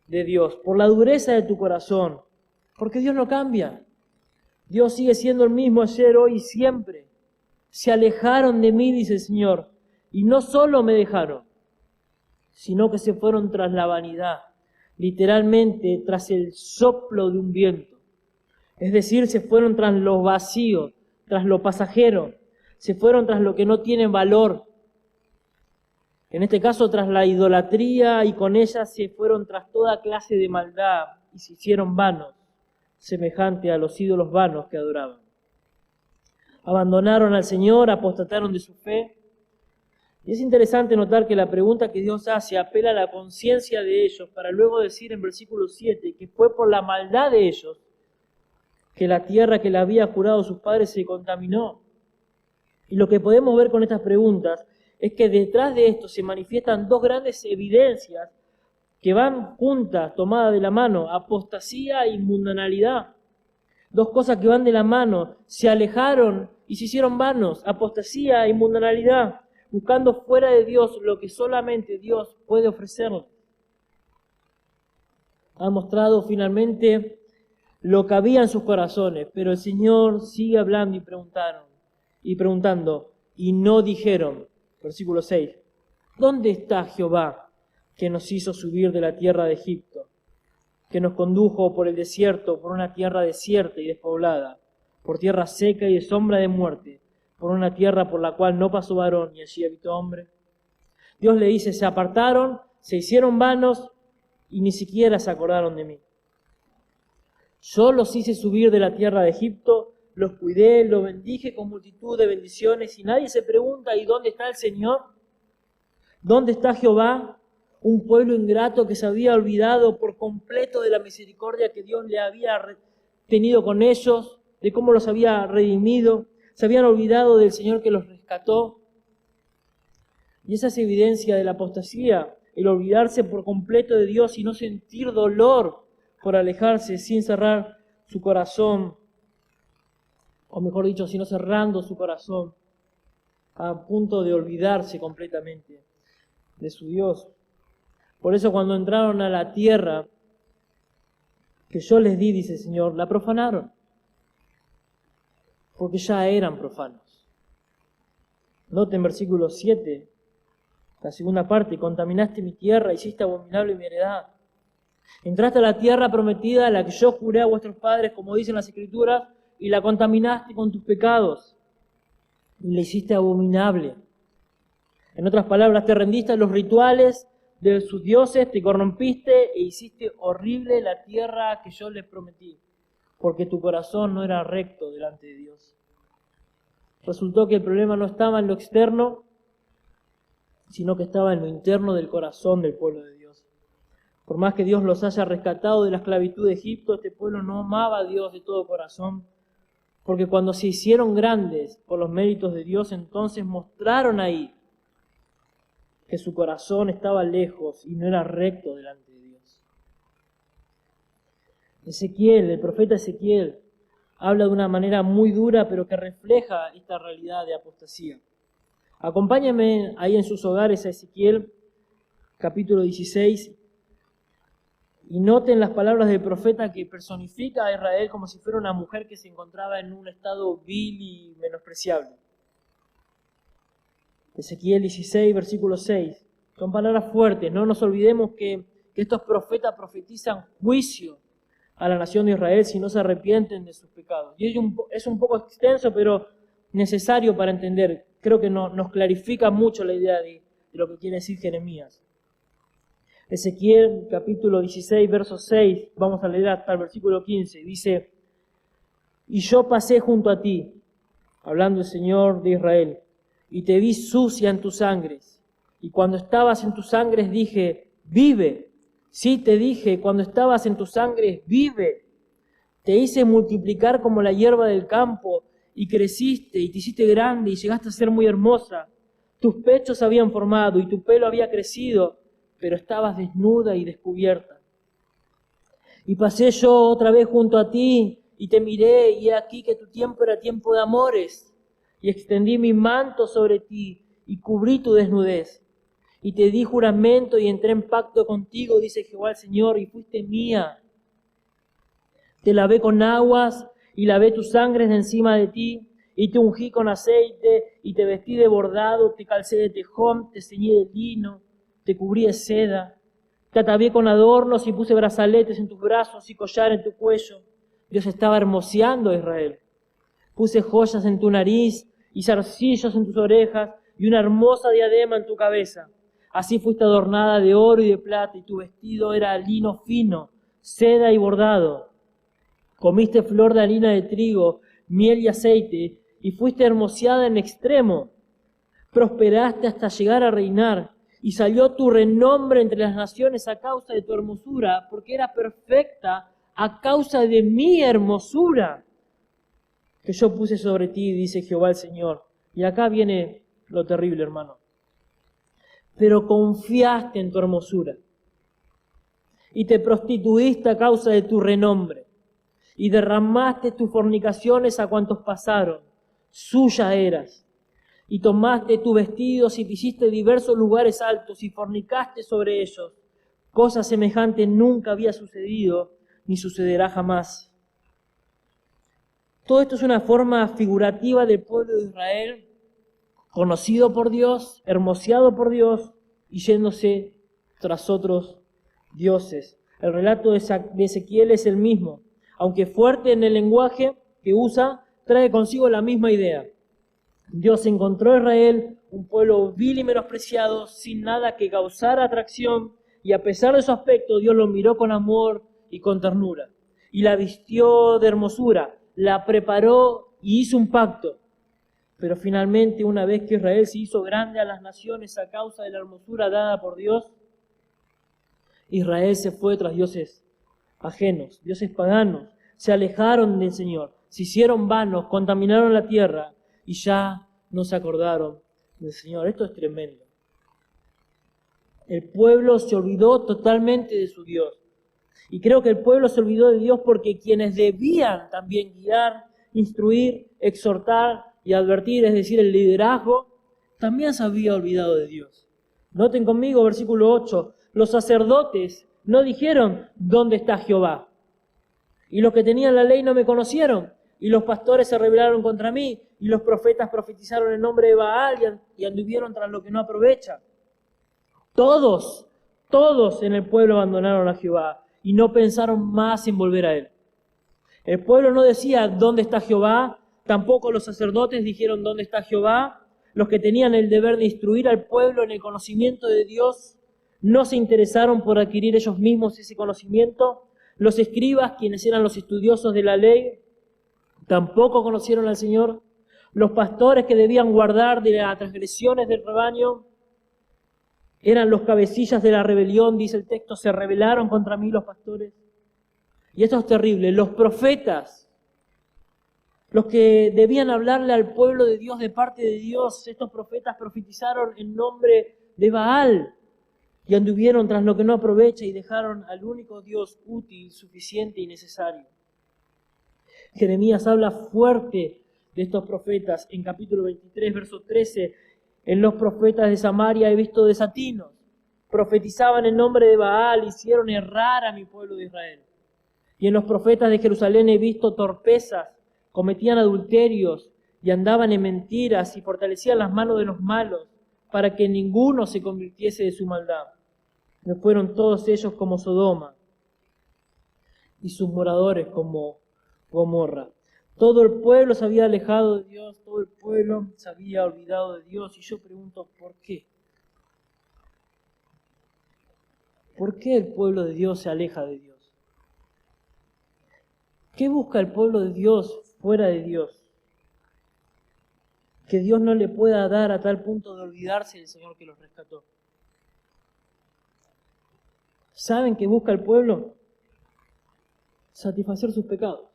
de Dios, por la dureza de tu corazón, porque Dios no cambia. Dios sigue siendo el mismo ayer, hoy y siempre. Se alejaron de mí, dice el Señor, y no solo me dejaron, sino que se fueron tras la vanidad, literalmente tras el soplo de un viento. Es decir, se fueron tras los vacíos, tras lo pasajero, se fueron tras lo que no tiene valor. En este caso, tras la idolatría, y con ella se fueron tras toda clase de maldad y se hicieron vanos, semejante a los ídolos vanos que adoraban. Abandonaron al Señor, apostataron de su fe. Y es interesante notar que la pregunta que Dios hace apela a la conciencia de ellos, para luego decir en versículo 7 que fue por la maldad de ellos que la tierra que le había jurado sus padres se contaminó. Y lo que podemos ver con estas preguntas es que detrás de esto se manifiestan dos grandes evidencias que van juntas, tomadas de la mano: apostasía y mundanalidad. Dos cosas que van de la mano: se alejaron y se hicieron vanos, apostasía y mundanalidad, buscando fuera de Dios lo que solamente Dios puede ofrecerles. Ha mostrado finalmente lo que había en sus corazones, pero el Señor sigue hablando y preguntando, y no dijeron, versículo 6, ¿dónde está Jehová que nos hizo subir de la tierra de Egipto, que nos condujo por el desierto, por una tierra desierta y despoblada, por tierra seca y de sombra de muerte, por una tierra por la cual no pasó varón y allí habitó hombre? Dios le dice, se apartaron, se hicieron vanos y ni siquiera se acordaron de mí. Yo los hice subir de la tierra de Egipto, los cuidé, los bendije con multitud de bendiciones, y nadie se pregunta, ¿y dónde está el Señor? ¿Dónde está Jehová? Un pueblo ingrato que se había olvidado por completo de la misericordia que Dios le había tenido con ellos, de cómo los había redimido. Se habían olvidado del Señor que los rescató. Y esa es evidencia de la apostasía, el olvidarse por completo de Dios y no sentir dolor por alejarse sin cerrar su corazón, o mejor dicho, sino cerrando su corazón a punto de olvidarse completamente de su Dios. Por eso cuando entraron a la tierra que yo les di, dice el Señor, la profanaron, porque ya eran profanos. Noten versículo 7, la segunda parte: contaminaste mi tierra, hiciste abominable mi heredad. Entraste a la tierra prometida, a la que yo juré a vuestros padres, como dicen las Escrituras, y la contaminaste con tus pecados, y la hiciste abominable. En otras palabras, te rendiste a los rituales de sus dioses, te corrompiste e hiciste horrible la tierra que yo les prometí, porque tu corazón no era recto delante de Dios. Resultó que el problema no estaba en lo externo, sino que estaba en lo interno del corazón del pueblo de Dios. Por más que Dios los haya rescatado de la esclavitud de Egipto, este pueblo no amaba a Dios de todo corazón, porque cuando se hicieron grandes por los méritos de Dios, entonces mostraron ahí que su corazón estaba lejos y no era recto delante de Dios. Ezequiel, el profeta Ezequiel, habla de una manera muy dura, pero que refleja esta realidad de apostasía. Acompáñenme ahí en sus hogares a Ezequiel, capítulo 16, y noten las palabras del profeta que personifica a Israel como si fuera una mujer que se encontraba en un estado vil y menospreciable. Ezequiel 16, versículo 6. Son palabras fuertes. No nos olvidemos que estos profetas profetizan juicio a la nación de Israel si no se arrepienten de sus pecados. Y es un poco extenso, pero necesario para entender. Creo que nos clarifica mucho la idea de lo que quiere decir Jeremías. Ezequiel capítulo 16, verso 6, vamos a leer hasta el versículo 15. Dice: y yo pasé junto a ti, hablando el Señor de Israel, y te vi sucia en tus sangres. Y cuando estabas en tus sangres dije: vive. Sí, te dije, cuando estabas en tus sangres, vive. Te hice multiplicar como la hierba del campo, y creciste, y te hiciste grande, y llegaste a ser muy hermosa. Tus pechos se habían formado, y tu pelo había crecido, pero estabas desnuda y descubierta. Y pasé yo otra vez junto a ti, y te miré, y he aquí que tu tiempo era tiempo de amores. Y extendí mi manto sobre ti, y cubrí tu desnudez. Y te di juramento, y entré en pacto contigo, dice Jehová el Señor, y fuiste mía. Te lavé con aguas, y lavé tus sangres de encima de ti, y te ungí con aceite, y te vestí de bordado, te calcé de tejón, te ceñí de lino, te cubrí de seda, te atavié con adornos y puse brazaletes en tus brazos y collar en tu cuello. Dios estaba hermoseando a Israel. Puse joyas en tu nariz y zarcillos en tus orejas y una hermosa diadema en tu cabeza. Así fuiste adornada de oro y de plata, y tu vestido era lino fino, seda y bordado. Comiste flor de harina de trigo, miel y aceite, y fuiste hermoseada en extremo. Prosperaste hasta llegar a reinar, y salió tu renombre entre las naciones a causa de tu hermosura, porque era perfecta a causa de mi hermosura que yo puse sobre ti, dice Jehová el Señor. Y acá viene lo terrible, hermano. Pero confiaste en tu hermosura, y te prostituiste a causa de tu renombre, y derramaste tus fornicaciones a cuantos pasaron, suya eras. Y tomaste tus vestidos y te hiciste diversos lugares altos y fornicaste sobre ellos. Cosa semejante nunca había sucedido, ni sucederá jamás. Todo esto es una forma figurativa del pueblo de Israel, conocido por Dios, hermoseado por Dios y yéndose tras otros dioses. El relato de Ezequiel es el mismo, aunque fuerte en el lenguaje que usa, trae consigo la misma idea. Dios encontró a Israel, un pueblo vil y menospreciado, sin nada que causara atracción, y a pesar de su aspecto, Dios lo miró con amor y con ternura, y la vistió de hermosura, la preparó y hizo un pacto. Pero finalmente, una vez que Israel se hizo grande a las naciones a causa de la hermosura dada por Dios, Israel se fue tras dioses ajenos, dioses paganos, se alejaron del Señor, se hicieron vanos, contaminaron la tierra, y ya no se acordaron del Señor. Esto es tremendo. El pueblo se olvidó totalmente de su Dios. Y creo que el pueblo se olvidó de Dios porque quienes debían también guiar, instruir, exhortar y advertir, es decir, el liderazgo, también se había olvidado de Dios. Noten conmigo, versículo 8, los sacerdotes no dijeron: ¿dónde está Jehová? Y los que tenían la ley no me conocieron. Y los pastores se rebelaron contra mí, y los profetas profetizaron en nombre de Baal y anduvieron tras lo que no aprovecha. Todos en el pueblo abandonaron a Jehová y no pensaron más en volver a él. El pueblo no decía: ¿dónde está Jehová? Tampoco los sacerdotes dijeron: ¿dónde está Jehová? Los que tenían el deber de instruir al pueblo en el conocimiento de Dios no se interesaron por adquirir ellos mismos ese conocimiento. Los escribas, quienes eran los estudiosos de la ley, tampoco conocieron al Señor. Los pastores que debían guardar de las transgresiones del rebaño eran los cabecillas de la rebelión, dice el texto, se rebelaron contra mí los pastores. Y esto es terrible, los profetas, los que debían hablarle al pueblo de Dios de parte de Dios, estos profetas profetizaron en nombre de Baal y anduvieron tras lo que no aprovecha y dejaron al único Dios útil, suficiente y necesario. Jeremías habla fuerte de estos profetas en capítulo 23, verso 13. En los profetas de Samaria he visto desatinos, profetizaban en nombre de Baal, hicieron errar a mi pueblo de Israel. Y en los profetas de Jerusalén he visto torpezas, cometían adulterios y andaban en mentiras y fortalecían las manos de los malos para que ninguno se convirtiese de su maldad. Me fueron todos ellos como Sodoma y sus moradores como Gomorra. Todo el pueblo se había alejado de Dios, todo el pueblo se había olvidado de Dios. Y yo pregunto, ¿por qué? ¿Por qué el pueblo de Dios se aleja de Dios? ¿Qué busca el pueblo de Dios fuera de Dios? Que Dios no le pueda dar a tal punto de olvidarse del Señor que los rescató. ¿Saben qué busca el pueblo? Satisfacer sus pecados.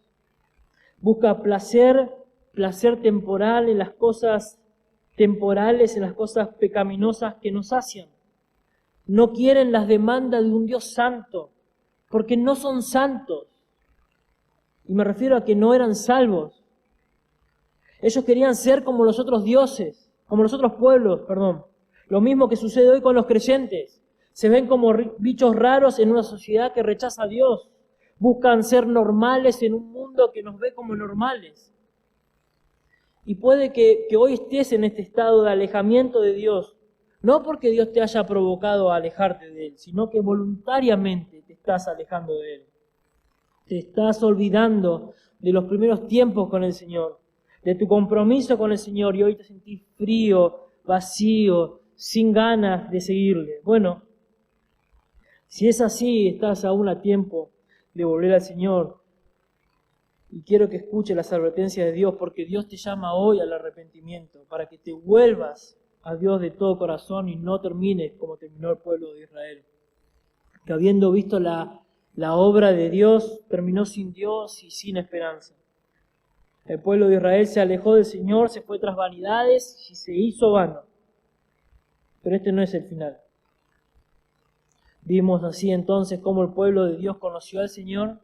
Busca placer temporal en las cosas temporales, en las cosas pecaminosas que nos sacian. No quieren las demandas de un Dios santo, porque no son santos. Y me refiero a que no eran salvos. Ellos querían ser como los otros dioses, como los otros pueblos, perdón. Lo mismo que sucede hoy con los creyentes. Se ven como bichos raros en una sociedad que rechaza a Dios. Buscan ser normales en un mundo que nos ve como normales. Y puede que hoy estés en este estado de alejamiento de Dios, no porque Dios te haya provocado a alejarte de Él, sino que voluntariamente te estás alejando de Él. Te estás olvidando de los primeros tiempos con el Señor, de tu compromiso con el Señor, y hoy te sentís frío, vacío, sin ganas de seguirle. Bueno, si es así, estás aún a tiempo de volver al Señor. Y quiero que escuches las advertencias de Dios, porque Dios te llama hoy al arrepentimiento, para que te vuelvas a Dios de todo corazón y no termines como terminó el pueblo de Israel, que habiendo visto la obra de Dios, terminó sin Dios y sin esperanza. El pueblo de Israel se alejó del Señor, se fue tras vanidades y se hizo vano. Pero este no es el final. Vimos así entonces cómo el pueblo de Dios conoció al Señor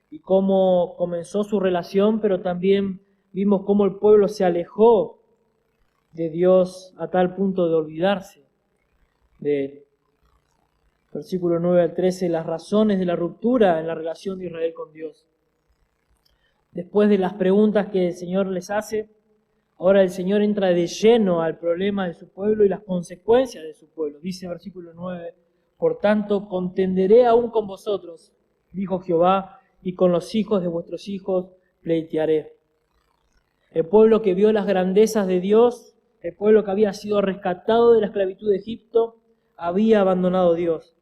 y cómo comenzó su relación, pero también vimos cómo el pueblo se alejó de Dios a tal punto de olvidarse de Él. Versículo 9 al 13, las razones de la ruptura en la relación de Israel con Dios. Después de las preguntas que el Señor les hace, ahora el Señor entra de lleno al problema de su pueblo y las consecuencias de su pueblo. Dice versículo 9, por tanto, contenderé aún con vosotros, dijo Jehová, y con los hijos de vuestros hijos pleitearé. El pueblo que vio las grandezas de Dios, el pueblo que había sido rescatado de la esclavitud de Egipto, había abandonado a Dios.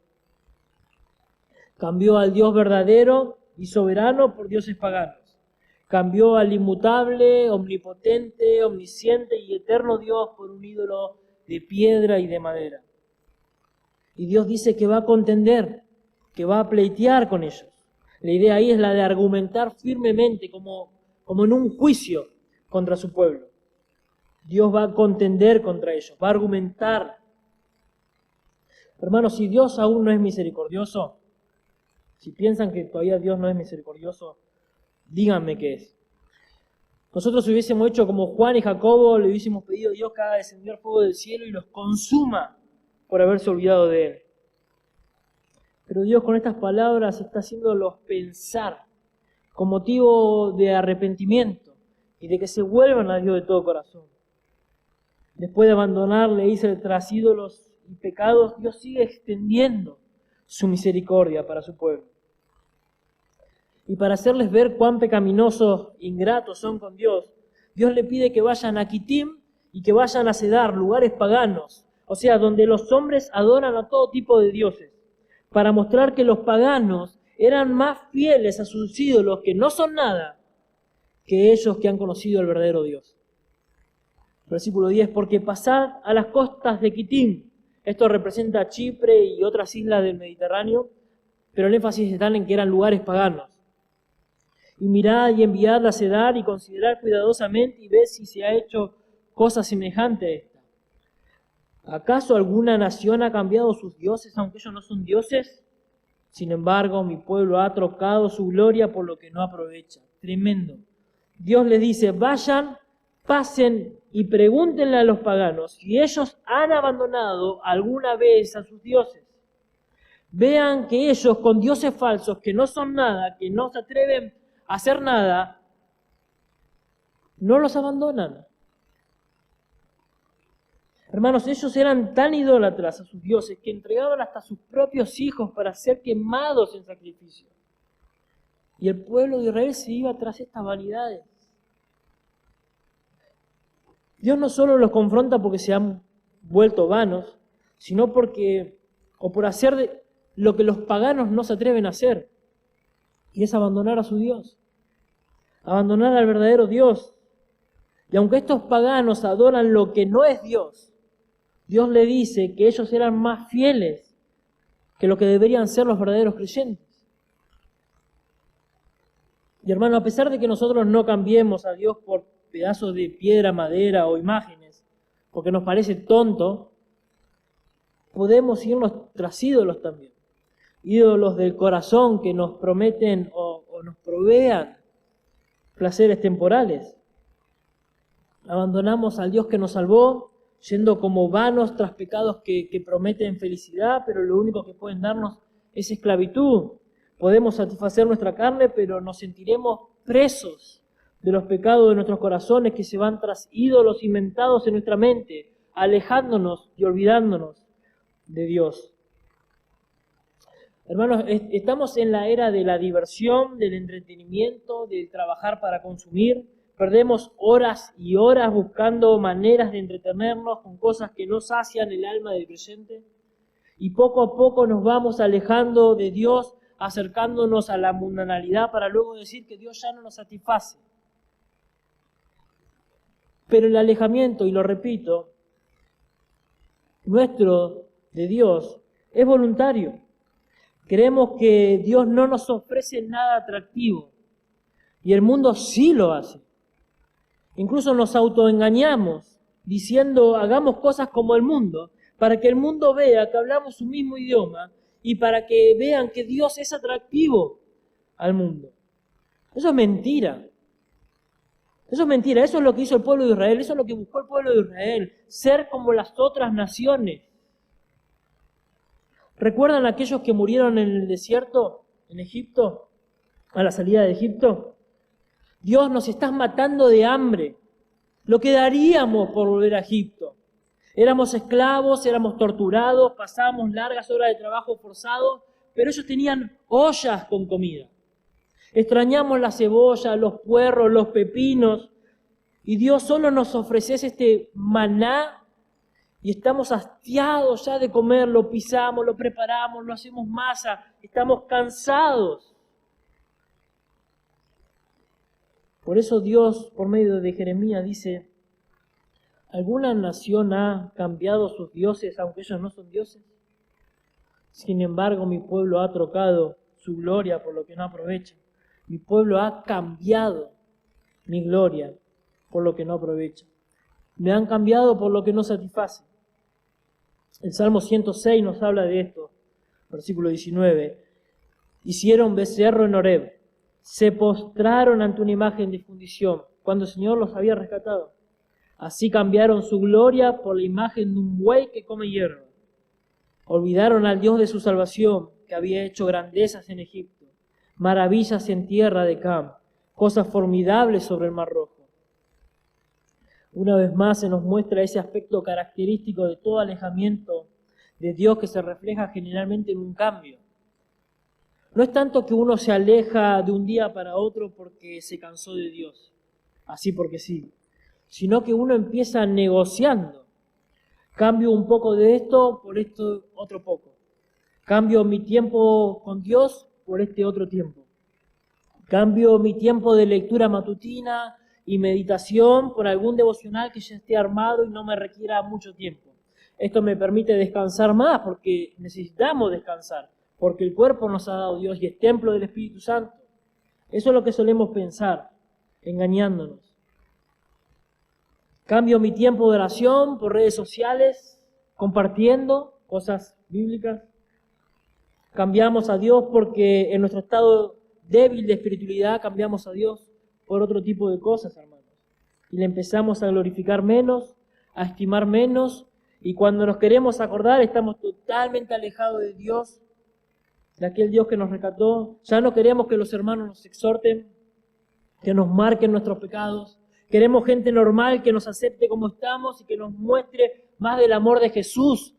Cambió al Dios verdadero y soberano por dioses paganos. Cambió al inmutable, omnipotente, omnisciente y eterno Dios por un ídolo de piedra y de madera. Y Dios dice que va a contender, que va a pleitear con ellos. La idea ahí es la de argumentar firmemente, como en un juicio contra su pueblo. Dios va a contender contra ellos, va a argumentar. Hermanos, si Dios aún no es misericordioso, si piensan que todavía Dios no es misericordioso, díganme qué es. Nosotros hubiésemos hecho como Juan y Jacobo, le hubiésemos pedido a Dios que haga descender fuego del cielo y los consuma por haberse olvidado de Él. Pero Dios con estas palabras está haciéndolos pensar con motivo de arrepentimiento y de que se vuelvan a Dios de todo corazón. Después de abandonarle, irse tras ídolos y pecados, Dios sigue extendiendo su misericordia para su pueblo. Y para hacerles ver cuán pecaminosos e ingratos son con Dios, Dios le pide que vayan a Kitim y que vayan a Cedar, lugares paganos, o sea, donde los hombres adoran a todo tipo de dioses, para mostrar que los paganos eran más fieles a sus ídolos, que no son nada, que ellos que han conocido al verdadero Dios. Versículo 10, porque pasad a las costas de Quitim. Esto representa a Chipre y otras islas del Mediterráneo, pero el énfasis está en que eran lugares paganos. Y mirad y enviad a Cedar y considerad cuidadosamente y ved si se ha hecho cosa semejante a esta. ¿Acaso alguna nación ha cambiado sus dioses, aunque ellos no son dioses? Sin embargo, mi pueblo ha trocado su gloria por lo que no aprovecha. Tremendo. Dios les dice, vayan, pasen y pregúntenle a los paganos si ellos han abandonado alguna vez a sus dioses. Vean que ellos con dioses falsos, que no son nada, que no se atreven a hacer nada, no los abandonan. Hermanos, ellos eran tan idólatras a sus dioses que entregaban hasta sus propios hijos para ser quemados en sacrificio. Y el pueblo de Israel se iba tras estas vanidades. Dios no solo los confronta porque se han vuelto vanos, sino porque, o por hacer lo que los paganos no se atreven a hacer, y es abandonar a su Dios, abandonar al verdadero Dios. Y aunque estos paganos adoran lo que no es Dios, Dios le dice que ellos eran más fieles que lo que deberían ser los verdaderos creyentes. Y hermano, a pesar de que nosotros no cambiemos a Dios por pedazos de piedra, madera o imágenes, porque nos parece tonto, podemos irnos tras ídolos también. Ídolos del corazón que nos prometen o nos provean placeres temporales. Abandonamos al Dios que nos salvó, yendo como vanos tras pecados que prometen felicidad, pero lo único que pueden darnos es esclavitud. Podemos satisfacer nuestra carne, pero nos sentiremos presos de los pecados de nuestros corazones que se van tras ídolos inventados en nuestra mente, alejándonos y olvidándonos de Dios. Hermanos, estamos en la era de la diversión, del entretenimiento, del trabajar para consumir. Perdemos horas y horas buscando maneras de entretenernos con cosas que no sacian el alma del creyente. Y poco a poco nos vamos alejando de Dios, acercándonos a la mundanalidad para luego decir que Dios ya no nos satisface. Pero el alejamiento, y lo repito, nuestro de Dios es voluntario. Creemos que Dios no nos ofrece nada atractivo y el mundo sí lo hace. Incluso nos autoengañamos diciendo hagamos cosas como el mundo para que el mundo vea que hablamos su mismo idioma y para que vean que Dios es atractivo al mundo. Eso es mentira. Eso es mentira. Eso es lo que hizo el pueblo de Israel. Eso es lo que buscó el pueblo de Israel. Ser como las otras naciones. ¿Recuerdan aquellos que murieron en el desierto, en Egipto, a la salida de Egipto? Dios, nos estás matando de hambre. Lo que daríamos por volver a Egipto. Éramos esclavos, éramos torturados, pasábamos largas horas de trabajo forzado, pero ellos tenían ollas con comida. Extrañamos la cebolla, los puerros, los pepinos, y Dios solo nos ofrece este maná y estamos hastiados ya de comer, lo pisamos, lo preparamos, lo hacemos masa, estamos cansados. Por eso Dios, por medio de Jeremías, dice, ¿alguna nación ha cambiado sus dioses aunque ellos no son dioses? Sin embargo, mi pueblo ha trocado su gloria por lo que no aprovecha. Mi pueblo ha cambiado mi gloria por lo que no aprovecha. Me han cambiado por lo que no satisface. El Salmo 106 nos habla de esto. Versículo 19. Hicieron becerro en Horeb. Se postraron ante una imagen de fundición cuando el Señor los había rescatado. Así cambiaron su gloria por la imagen de un buey que come hierba. Olvidaron al Dios de su salvación, que había hecho grandezas en Egipto, maravillas en tierra de Cam, cosas formidables sobre el Mar Rojo. Una vez más se nos muestra ese aspecto característico de todo alejamiento de Dios que se refleja generalmente en un cambio. No es tanto que uno se aleja de un día para otro porque se cansó de Dios, así porque sí, sino que uno empieza negociando Cambio un poco de esto por esto otro poco. Cambio mi tiempo con Dios por este otro tiempo. Cambio mi tiempo de lectura matutina y meditación por algún devocional que ya esté armado y no me requiera mucho tiempo. Esto me permite descansar más porque necesitamos descansar, porque el cuerpo nos ha dado Dios y es templo del Espíritu Santo. Eso es lo que solemos pensar, engañándonos. Cambio mi tiempo de oración por redes sociales, compartiendo cosas bíblicas. Cambiamos a Dios porque en nuestro estado débil de espiritualidad cambiamos a Dios por otro tipo de cosas, hermanos. Y le empezamos a glorificar menos, a estimar menos, y cuando nos queremos acordar estamos totalmente alejados de Dios, de aquel Dios que nos rescató. Ya no queremos que los hermanos nos exhorten, que nos marquen nuestros pecados. Queremos gente normal que nos acepte como estamos y que nos muestre más del amor de Jesús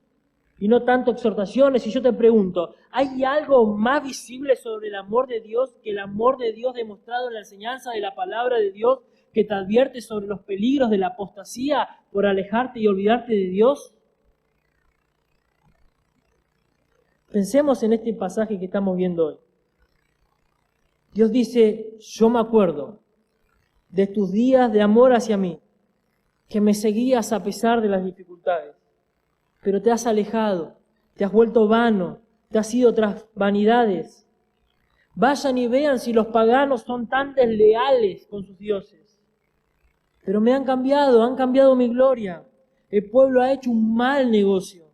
y no tanto exhortaciones. Y yo te pregunto, ¿hay algo más visible sobre el amor de Dios que el amor de Dios demostrado en la enseñanza de la palabra de Dios, que te advierte sobre los peligros de la apostasía por alejarte y olvidarte de Dios? Pensemos en este pasaje que estamos viendo hoy. Dios dice, yo me acuerdo de tus días de amor hacia mí, que me seguías a pesar de las dificultades, pero te has alejado, te has vuelto vano, te has ido tras vanidades. Vayan y vean si los paganos son tan desleales con sus dioses. Pero me han cambiado mi gloria. El pueblo ha hecho un mal negocio.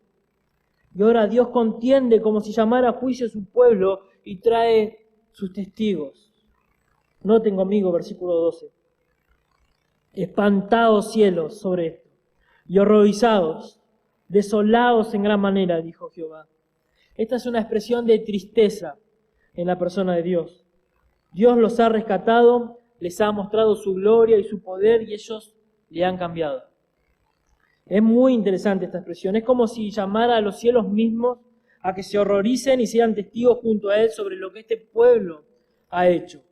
Y ahora Dios contiende como si llamara a juicio a su pueblo y trae sus testigos. Noten conmigo versículo 12. Espantaos cielos sobre esto, y horrorizados, desolados en gran manera, dijo Jehová. Esta es una expresión de tristeza en la persona de Dios. Dios los ha rescatado, les ha mostrado su gloria y su poder, y ellos le han cambiado. Es muy interesante esta expresión. Es como si llamara a los cielos mismos a que se horroricen y sean testigos junto a Él sobre lo que este pueblo ha hecho.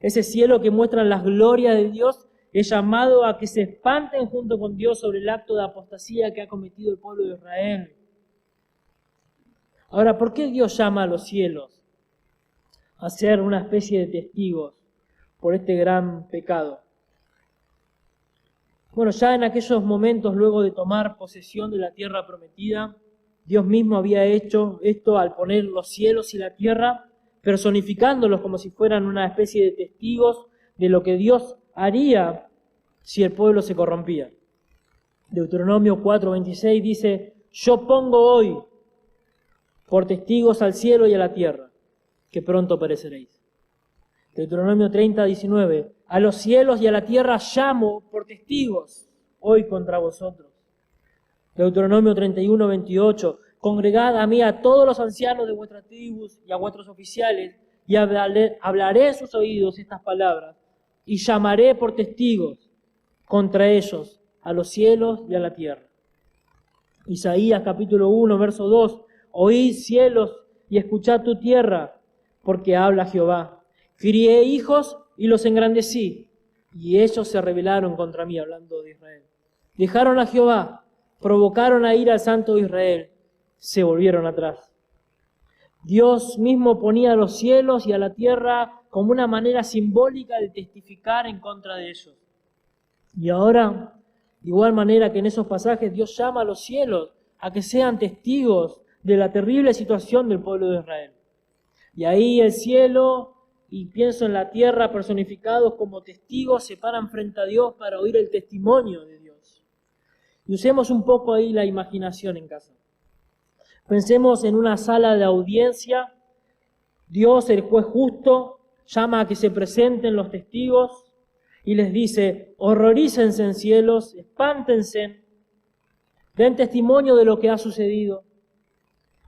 Ese cielo que muestra las glorias de Dios es llamado a que se espanten junto con Dios sobre el acto de apostasía que ha cometido el pueblo de Israel. Ahora, ¿por qué Dios llama a los cielos a ser una especie de testigos por este gran pecado? Bueno, ya en aquellos momentos, luego de tomar posesión de la tierra prometida, Dios mismo había hecho esto al poner los cielos y la tierra, personificándolos como si fueran una especie de testigos de lo que Dios haría si el pueblo se corrompía. Deuteronomio 4:26 dice, yo pongo hoy por testigos al cielo y a la tierra, que pronto pereceréis. Deuteronomio 30:19, a los cielos y a la tierra llamo por testigos hoy contra vosotros. Deuteronomio 31:28, congregad a mí a todos los ancianos de vuestras tribus y a vuestros oficiales, y hablaré en sus oídos estas palabras, y llamaré por testigos contra ellos a los cielos y a la tierra. Isaías capítulo 1, verso 2, oíd cielos y escuchad tu tierra, porque habla Jehová. Crié hijos y los engrandecí, y ellos se rebelaron contra mí, hablando de Israel. Dejaron a Jehová, provocaron a ir al Santo de Israel, se volvieron atrás. Dios mismo ponía a los cielos y a la tierra como una manera simbólica de testificar en contra de ellos. Y ahora, de igual manera que en esos pasajes, Dios llama a los cielos a que sean testigos de la terrible situación del pueblo de Israel. Y ahí el cielo, y pienso en la tierra, personificados como testigos, se paran frente a Dios para oír el testimonio de Dios. Y usemos un poco ahí la imaginación en casa. Pensemos en una sala de audiencia. Dios, el juez justo, llama a que se presenten los testigos y les dice, horrorícense en cielos, espántense, den testimonio de lo que ha sucedido,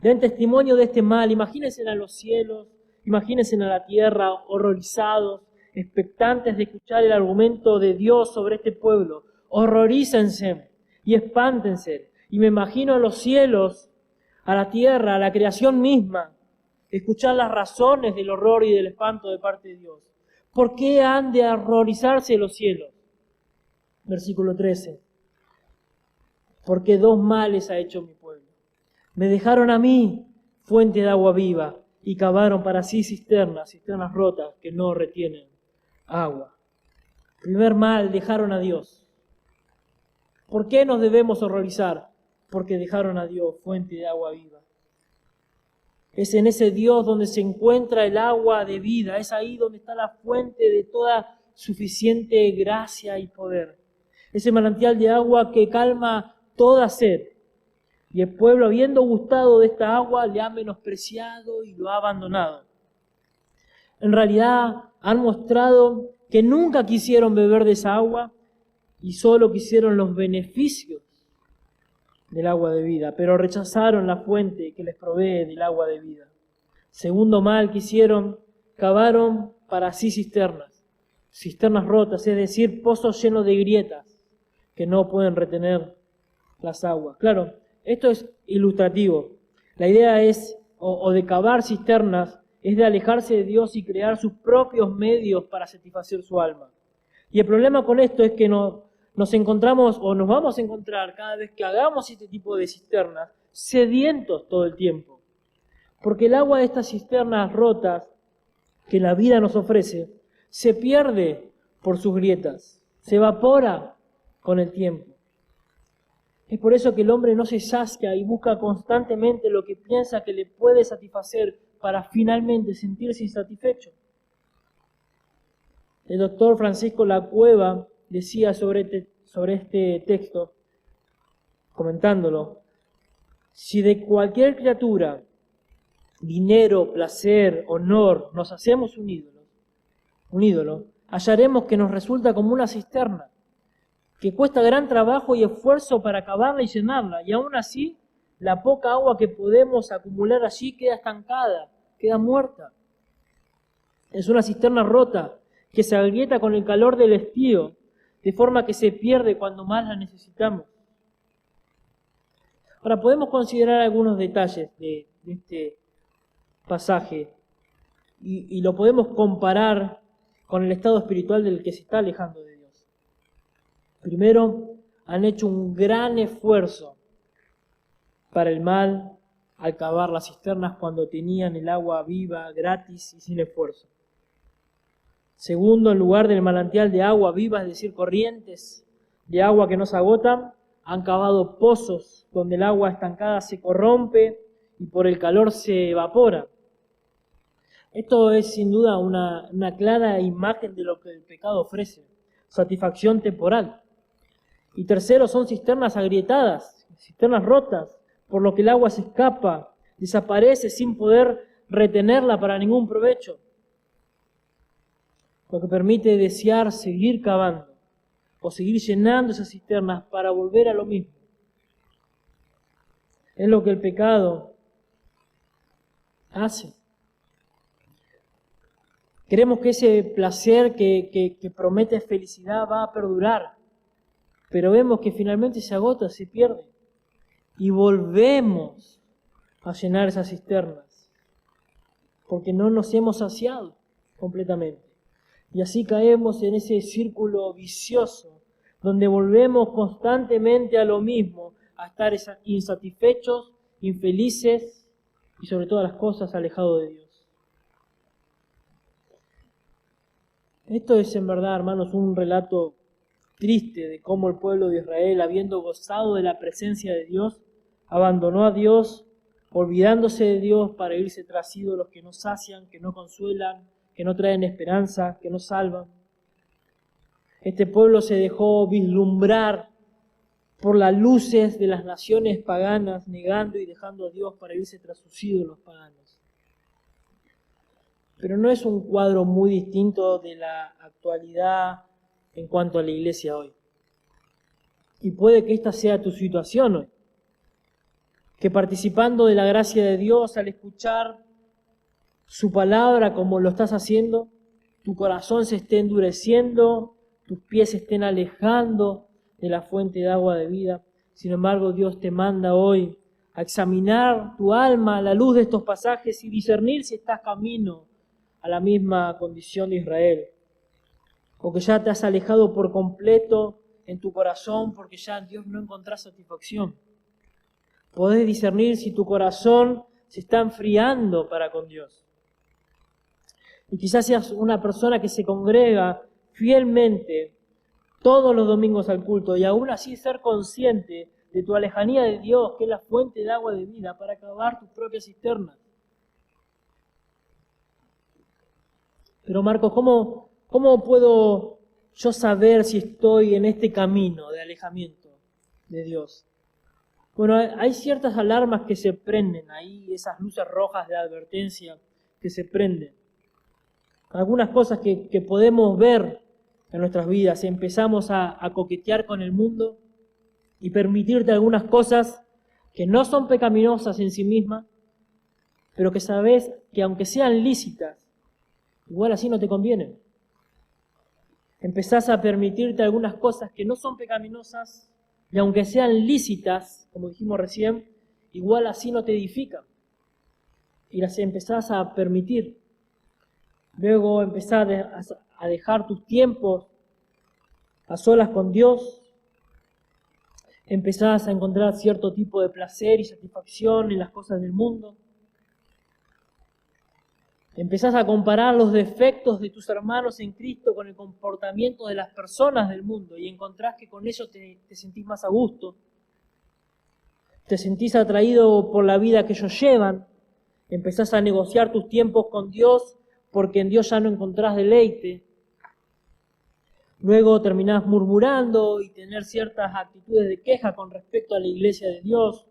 den testimonio de este mal. Imagínense a los cielos, imagínense a la tierra, horrorizados, expectantes de escuchar el argumento de Dios sobre este pueblo. Horrorícense y espántense. Y me imagino a los cielos, a la tierra, a la creación misma, escuchar las razones del horror y del espanto de parte de Dios. ¿Por qué han de horrorizarse los cielos? Versículo 13. porque dos males ha hecho mi pueblo. Me dejaron a mí fuente de agua viva y cavaron para sí cisternas rotas que no retienen agua. Primer mal, dejaron a Dios. ¿Por qué nos debemos horrorizar? Porque dejaron a Dios, fuente de agua viva. Es en ese Dios donde se encuentra el agua de vida, es ahí donde está la fuente de toda suficiente gracia y poder. Ese manantial de agua que calma toda sed. Y el pueblo, habiendo gustado de esta agua, le ha menospreciado y lo ha abandonado. En realidad han mostrado que nunca quisieron beber de esa agua y solo quisieron los beneficios del agua de vida, pero rechazaron la fuente que les provee del agua de vida. Segundo mal que hicieron, cavaron para sí cisternas rotas, es decir, pozos llenos de grietas que no pueden retener las aguas. Claro, esto es ilustrativo. La idea es, o de cavar cisternas, es de alejarse de Dios y crear sus propios medios para satisfacer su alma. Y el problema con esto es que nos encontramos o nos vamos a encontrar cada vez que hagamos este tipo de cisternas sedientos todo el tiempo. Porque el agua de estas cisternas rotas que la vida nos ofrece se pierde por sus grietas, se evapora con el tiempo. Es por eso que el hombre no se sacia y busca constantemente lo que piensa que le puede satisfacer para finalmente sentirse insatisfecho. El doctor Francisco Lacueva decía sobre este texto, comentándolo: si de cualquier criatura, dinero, placer, honor, nos hacemos un ídolo, hallaremos que nos resulta como una cisterna, que cuesta gran trabajo y esfuerzo para cavarla y llenarla, y aún así la poca agua que podemos acumular allí queda estancada, queda muerta. Es una cisterna rota que se agrieta con el calor del estío, de forma que se pierde cuando más la necesitamos. Ahora, podemos considerar algunos detalles de este pasaje y lo podemos comparar con el estado espiritual del que se está alejando de Dios. Primero, han hecho un gran esfuerzo para el mal al cavar las cisternas cuando tenían el agua viva, gratis y sin esfuerzo. Segundo, en lugar del manantial de agua viva, es decir, corrientes de agua que no se agotan, han cavado pozos donde el agua estancada se corrompe y por el calor se evapora. Esto es sin duda una clara imagen de lo que el pecado ofrece, satisfacción temporal. Y tercero, son cisternas agrietadas, cisternas rotas, por lo que el agua se escapa, desaparece sin poder retenerla para ningún provecho. Lo que permite desear seguir cavando o seguir llenando esas cisternas para volver a lo mismo. Es lo que el pecado hace. Creemos que ese placer que promete felicidad va a perdurar, pero vemos que finalmente se agota, se pierde. Y volvemos a llenar esas cisternas, porque no nos hemos saciado completamente. Y así caemos en ese círculo vicioso, donde volvemos constantemente a lo mismo, a estar insatisfechos, infelices y sobre todas las cosas alejados de Dios. Esto es en verdad, hermanos, un relato triste de cómo el pueblo de Israel, habiendo gozado de la presencia de Dios, abandonó a Dios, olvidándose de Dios para irse tras ídolos que no sacian, que no consuelan, que no traen esperanza, que no salvan. Este pueblo se dejó vislumbrar por las luces de las naciones paganas, negando y dejando a Dios para irse tras sus ídolos paganos. Pero no es un cuadro muy distinto de la actualidad en cuanto a la iglesia hoy. Y puede que esta sea tu situación hoy. Que participando de la gracia de Dios, al escuchar su palabra como lo estás haciendo, tu corazón se esté endureciendo, tus pies se estén alejando de la fuente de agua de vida. Sin embargo, Dios te manda hoy a examinar tu alma a la luz de estos pasajes y discernir si estás camino a la misma condición de Israel, o que ya te has alejado por completo en tu corazón porque ya en Dios no encontrás satisfacción. Podés discernir si tu corazón se está enfriando para con Dios. Y quizás seas una persona que se congrega fielmente todos los domingos al culto y aún así ser consciente de tu alejanía de Dios, que es la fuente de agua de vida, para cavar tus propias cisternas. Pero Marcos, ¿cómo puedo yo saber si estoy en este camino de alejamiento de Dios? Bueno, hay ciertas alarmas que se prenden ahí, esas luces rojas de advertencia que se prenden. Algunas cosas que podemos ver en nuestras vidas. Empezamos a coquetear con el mundo y permitirte algunas cosas que no son pecaminosas en sí mismas, pero que sabes que aunque sean lícitas, igual así no te convienen. Empezás a permitirte algunas cosas que no son pecaminosas y aunque sean lícitas, como dijimos recién, igual así no te edifican. Y las empezás a permitir. Luego empezás a dejar tus tiempos a solas con Dios. Empezás a encontrar cierto tipo de placer y satisfacción en las cosas del mundo. Empezás a comparar los defectos de tus hermanos en Cristo con el comportamiento de las personas del mundo y encontrás que con eso te sentís más a gusto. Te sentís atraído por la vida que ellos llevan. Empezás a negociar tus tiempos con Dios porque en Dios ya no encontrás deleite. Luego terminás murmurando y tener ciertas actitudes de queja con respecto a la iglesia de Dios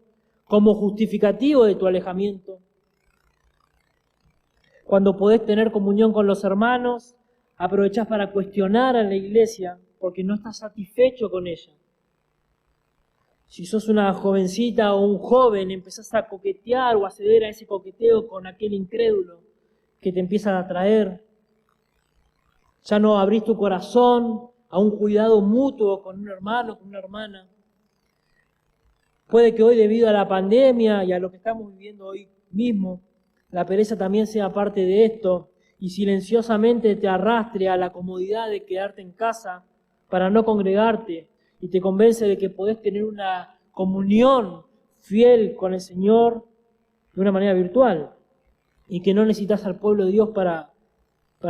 como justificativo de tu alejamiento. Cuando podés tener comunión con los hermanos, aprovechás para cuestionar a la iglesia porque no estás satisfecho con ella. Si sos una jovencita o un joven, empezás a coquetear o a ceder a ese coqueteo con aquel incrédulo que te empieza a atraer. Ya no abrís tu corazón a un cuidado mutuo con un hermano, con una hermana. Puede que hoy, debido a la pandemia y a lo que estamos viviendo hoy mismo, la pereza también sea parte de esto y silenciosamente te arrastre a la comodidad de quedarte en casa para no congregarte y te convence de que podés tener una comunión fiel con el Señor de una manera virtual y que no necesitas al pueblo de Dios para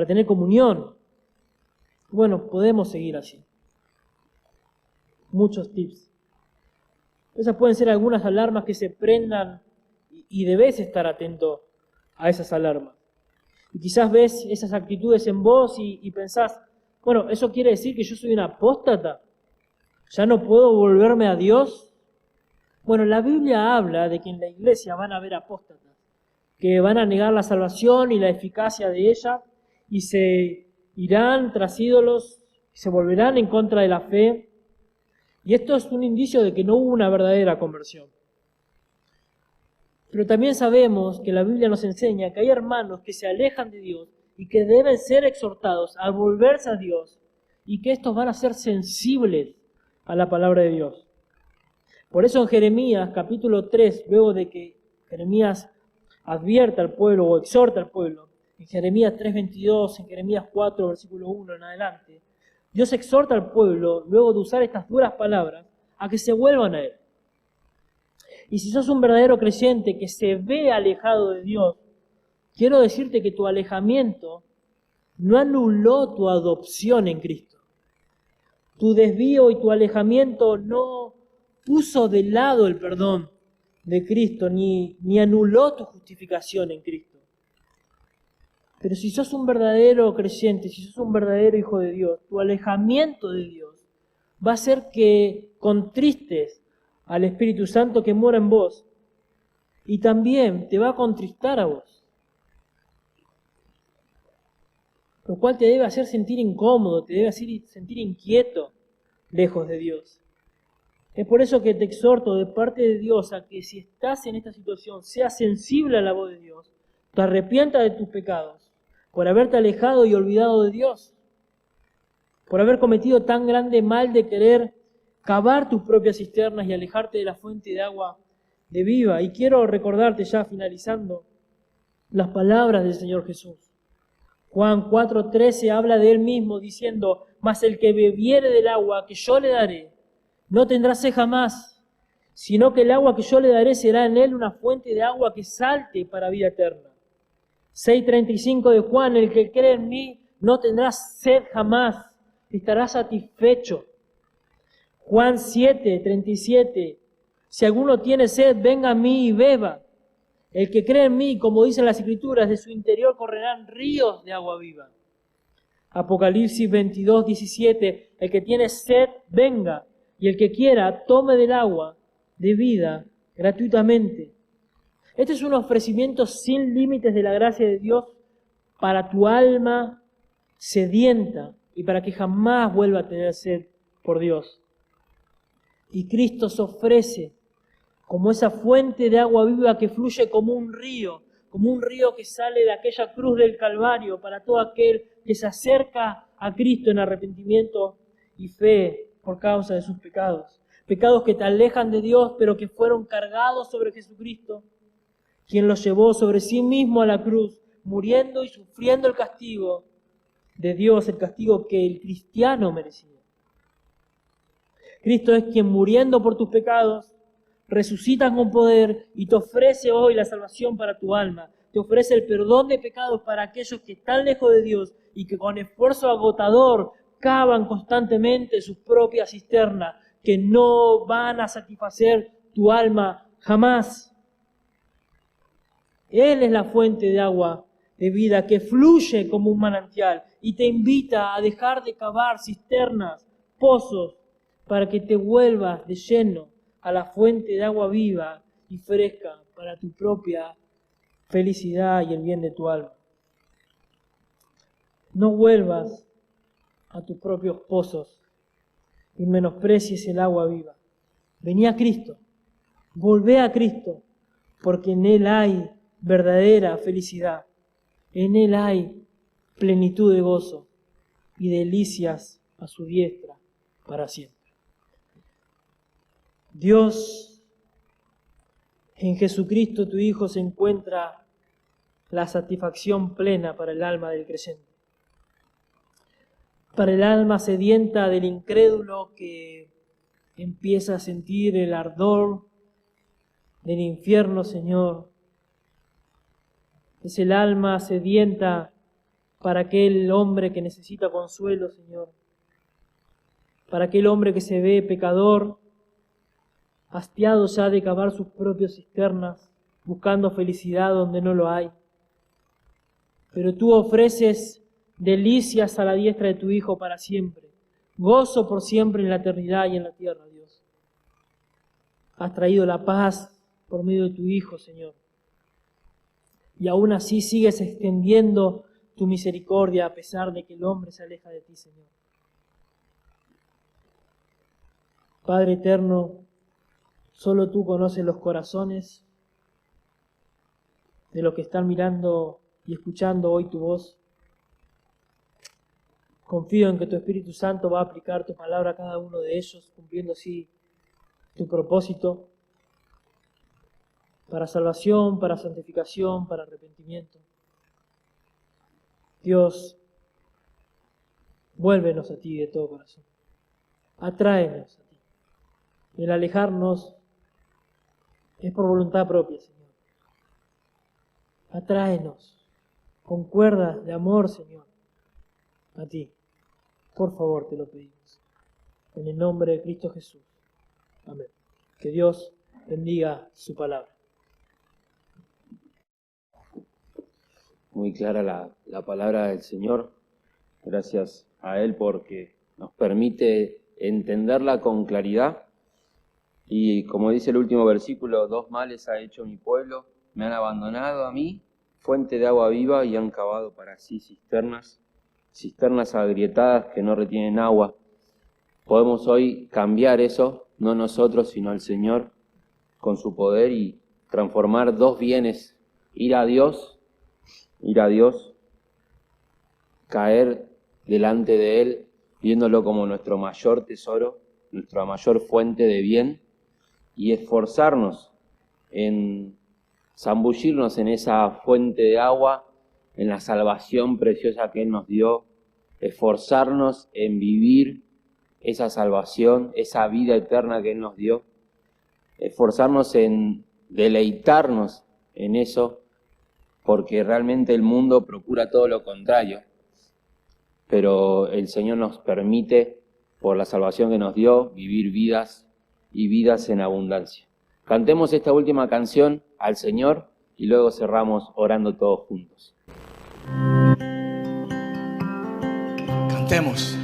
tener comunión. Bueno, podemos seguir así. Muchos tips. Esas pueden ser algunas alarmas que se prendan y debes estar atento a esas alarmas. Y quizás ves esas actitudes en vos y pensás, bueno, ¿eso quiere decir que yo soy un apóstata? ¿Ya no puedo volverme a Dios? Bueno, la Biblia habla de que en la iglesia van a haber apóstatas, que van a negar la salvación y la eficacia de ella y se irán tras ídolos, se volverán en contra de la fe. Y esto es un indicio de que no hubo una verdadera conversión. Pero también sabemos que la Biblia nos enseña que hay hermanos que se alejan de Dios y que deben ser exhortados a volverse a Dios y que estos van a ser sensibles a la palabra de Dios. Por eso en Jeremías capítulo 3, luego de que Jeremías advierta al pueblo o exhorta al pueblo, en Jeremías 3:22, en Jeremías 4, versículo 1 en adelante, Dios exhorta al pueblo, luego de usar estas duras palabras, a que se vuelvan a Él. Y si sos un verdadero creyente que se ve alejado de Dios, quiero decirte que tu alejamiento no anuló tu adopción en Cristo. Tu desvío y tu alejamiento no puso de lado el perdón de Cristo, ni anuló tu justificación en Cristo. Pero si sos un verdadero creyente, si sos un verdadero hijo de Dios, tu alejamiento de Dios va a hacer que contristes al Espíritu Santo que mora en vos y también te va a contristar a vos. Lo cual te debe hacer sentir incómodo, te debe hacer sentir inquieto lejos de Dios. Es por eso que te exhorto de parte de Dios a que si estás en esta situación, seas sensible a la voz de Dios, te arrepientas de tus pecados, por haberte alejado y olvidado de Dios, por haber cometido tan grande mal de querer cavar tus propias cisternas y alejarte de la fuente de agua de viva. Y quiero recordarte ya finalizando las palabras del Señor Jesús. Juan 4:13 habla de él mismo diciendo: mas el que bebiere del agua que yo le daré, no tendrá sed jamás, sino que el agua que yo le daré será en él una fuente de agua que salte para vida eterna. 6:35 de Juan: el que cree en mí no tendrá sed jamás, estará satisfecho. Juan 7:37: si alguno tiene sed, venga a mí y beba. El que cree en mí, como dicen las Escrituras, de su interior correrán ríos de agua viva. Apocalipsis 22:17: el que tiene sed, venga, y el que quiera, tome del agua de vida gratuitamente. Este es un ofrecimiento sin límites de la gracia de Dios para tu alma sedienta y para que jamás vuelva a tener sed por Dios. Y Cristo se ofrece como esa fuente de agua viva que fluye como un río que sale de aquella cruz del Calvario para todo aquel que se acerca a Cristo en arrepentimiento y fe por causa de sus pecados. Pecados que te alejan de Dios, pero que fueron cargados sobre Jesucristo, quien los llevó sobre sí mismo a la cruz, muriendo y sufriendo el castigo de Dios, el castigo que el cristiano merecía. Cristo es quien, muriendo por tus pecados, resucita con poder y te ofrece hoy la salvación para tu alma. Te ofrece el perdón de pecados para aquellos que están lejos de Dios y que con esfuerzo agotador cavan constantemente sus propias cisternas, que no van a satisfacer tu alma jamás. Él es la fuente de agua de vida que fluye como un manantial y te invita a dejar de cavar cisternas, pozos, para que te vuelvas de lleno a la fuente de agua viva y fresca para tu propia felicidad y el bien de tu alma. No vuelvas a tus propios pozos y menosprecies el agua viva. Vení a Cristo, volvé a Cristo, porque en Él hay verdadera felicidad. En Él hay plenitud de gozo y delicias a su diestra para siempre. Dios, en Jesucristo tu Hijo, se encuentra la satisfacción plena para el alma del creyente. Para el alma sedienta del incrédulo que empieza a sentir el ardor del infierno, Señor. Es el alma sedienta para aquel hombre que necesita consuelo, Señor. Para aquel hombre que se ve pecador, hastiado ya de cavar sus propias cisternas, buscando felicidad donde no lo hay. Pero tú ofreces delicias a la diestra de tu Hijo para siempre, gozo por siempre en la eternidad y en la tierra, Dios. Has traído la paz por medio de tu Hijo, Señor. Y aún así sigues extendiendo tu misericordia a pesar de que el hombre se aleja de ti, Señor. Padre eterno, solo tú conoces los corazones de los que están mirando y escuchando hoy tu voz. Confío en que tu Espíritu Santo va a aplicar tu palabra a cada uno de ellos, cumpliendo así tu propósito para salvación, para santificación, para arrepentimiento. Dios, vuélvenos a ti de todo corazón. Atráenos a ti. Y el alejarnos es por voluntad propia, Señor. Atráenos con cuerdas de amor, Señor, a ti. Por favor, te lo pedimos. En el nombre de Cristo Jesús. Amén. Que Dios bendiga su palabra. Muy clara la palabra del Señor. Gracias a Él porque nos permite entenderla con claridad. Y como dice el último versículo, 2 males ha hecho mi pueblo, me han abandonado a mí, fuente de agua viva, y han cavado para sí cisternas agrietadas que no retienen agua. Podemos hoy cambiar eso, no nosotros, sino el Señor, con su poder, y transformar 2 bienes, ir a Dios, caer delante de Él, viéndolo como nuestro mayor tesoro, nuestra mayor fuente de bien, y esforzarnos en zambullirnos en esa fuente de agua, en la salvación preciosa que Él nos dio, esforzarnos en vivir esa salvación, esa vida eterna que Él nos dio, esforzarnos en deleitarnos en eso, porque realmente el mundo procura todo lo contrario, pero el Señor nos permite, por la salvación que nos dio, vivir vidas y vidas en abundancia. Cantemos esta última canción al Señor y luego cerramos orando todos juntos. Cantemos.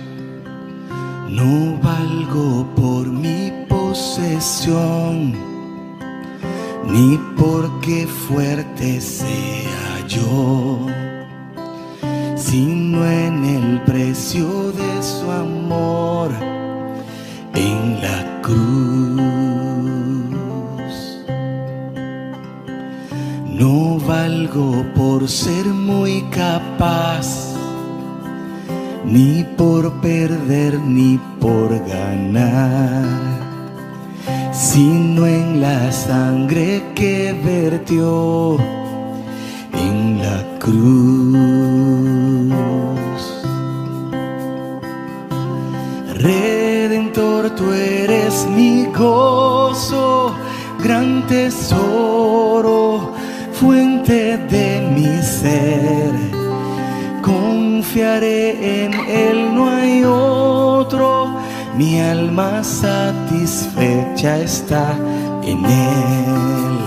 No valgo por mi posesión, ni porque fuerte sea yo, sino en el precio de su amor en la cruz. No valgo por ser muy capaz, ni por perder ni por ganar, sino en la sangre que vertió en la cruz. Redentor, tú eres mi gozo, gran tesoro, fuente de mi ser. Confiaré en Él, no hay otro, mi alma satisfecha está en Él.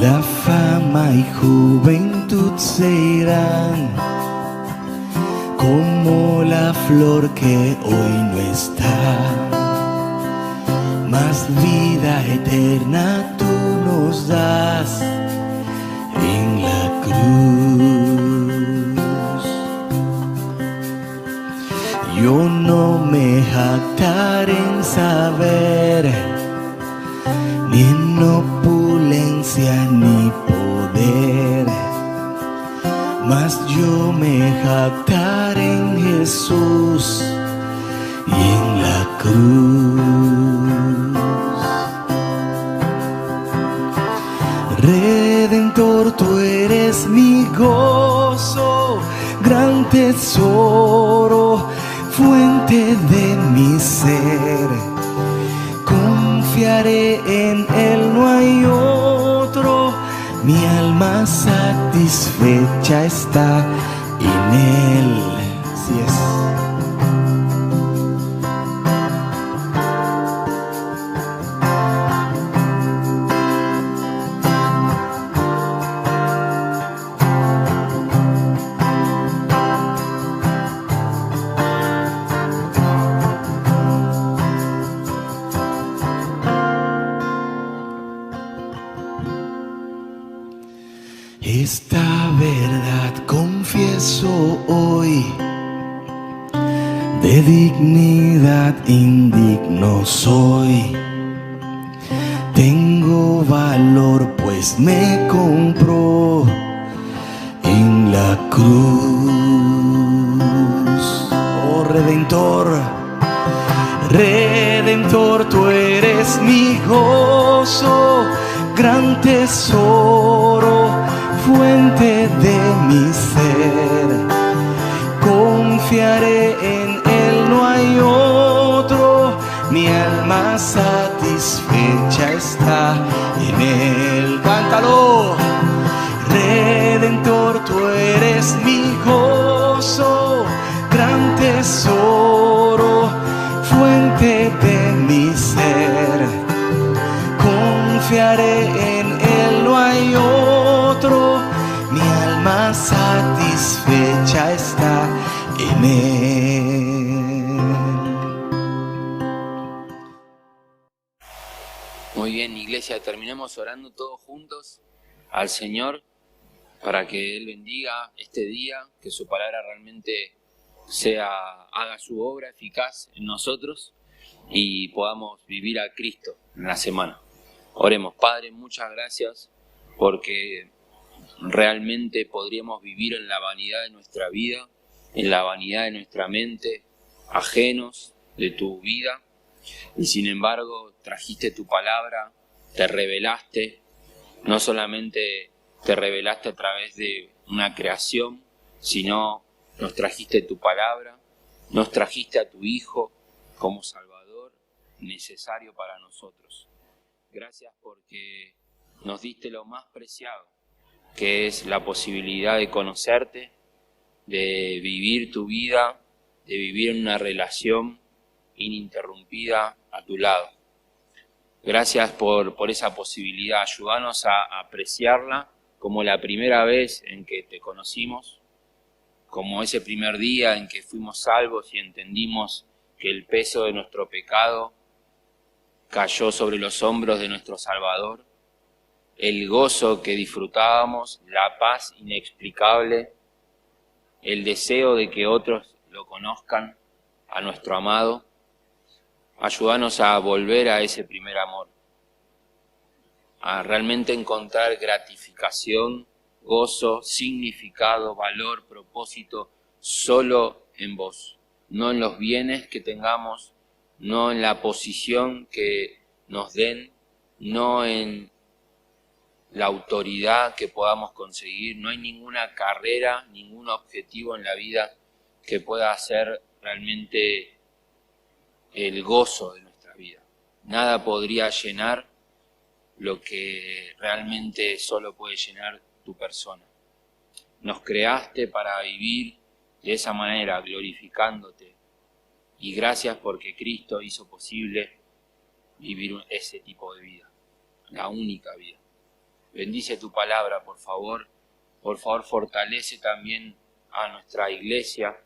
La fama y juventud se irán, como la flor que hoy no está. Mas vida eterna tú nos das en la cruz. Yo no me jactaré en saber, ni en opulencia ni poder, mas yo me jactaré en Jesús y en la cruz. Redentor, tú eres mi gozo, gran tesoro, fuente de mi ser. Confiaré en Él, no hay otro, mi alma satisfecha está en Él. Así es. Esta verdad confieso hoy, de dignidad indigno soy. Tengo valor pues me compró en la cruz. Oh Redentor, Redentor, tú eres mi gozo, gran tesoro, fuente de mi ser. Confiaré en Él, no hay otro, mi alma satisfecha está en Él. Cántalo. Redentor, tú eres mi gozo, gran tesoro, fuente de mi ser. Confiaré en Él, no hay otro, mi alma satisfecha está en Él. Muy bien, iglesia, terminemos orando todos juntos al Señor para que Él bendiga este día, que su palabra realmente haga su obra eficaz en nosotros y podamos vivir a Cristo en la semana. Oremos. Padre, muchas gracias porque realmente podríamos vivir en la vanidad de nuestra vida, en la vanidad de nuestra mente, ajenos de tu vida, Y sin embargo, trajiste tu palabra, te revelaste, no solamente te revelaste a través de una creación, sino nos trajiste tu palabra, nos trajiste a tu Hijo como Salvador necesario para nosotros. Gracias porque nos diste lo más preciado, que es la posibilidad de conocerte, de vivir tu vida, de vivir en una relación ininterrumpida a tu lado. Gracias por esa posibilidad. Ayúdanos a apreciarla como la primera vez en que te conocimos, como ese primer día en que fuimos salvos y entendimos que el peso de nuestro pecado cayó sobre los hombros de nuestro Salvador, el gozo que disfrutábamos, la paz inexplicable, el deseo de que otros lo conozcan, a nuestro amado. Ayúdanos a volver a ese primer amor, a realmente encontrar gratificación, gozo, significado, valor, propósito, solo en vos, no en los bienes que tengamos, no en la posición que nos den, no en la autoridad que podamos conseguir. No hay ninguna carrera, ningún objetivo en la vida que pueda hacer realmente el gozo de nuestra vida. Nada podría llenar lo que realmente solo puede llenar tu persona. Nos creaste para vivir de esa manera, glorificándote. Y gracias porque Cristo hizo posible vivir ese tipo de vida, la única vida. Bendice tu palabra, por favor. Por favor, fortalece también a nuestra iglesia,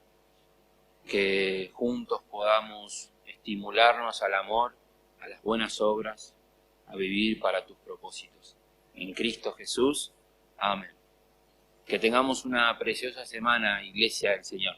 que juntos podamos estimularnos al amor, a las buenas obras, a vivir para tus propósitos. En Cristo Jesús. Amén. Que tengamos una preciosa semana, Iglesia del Señor.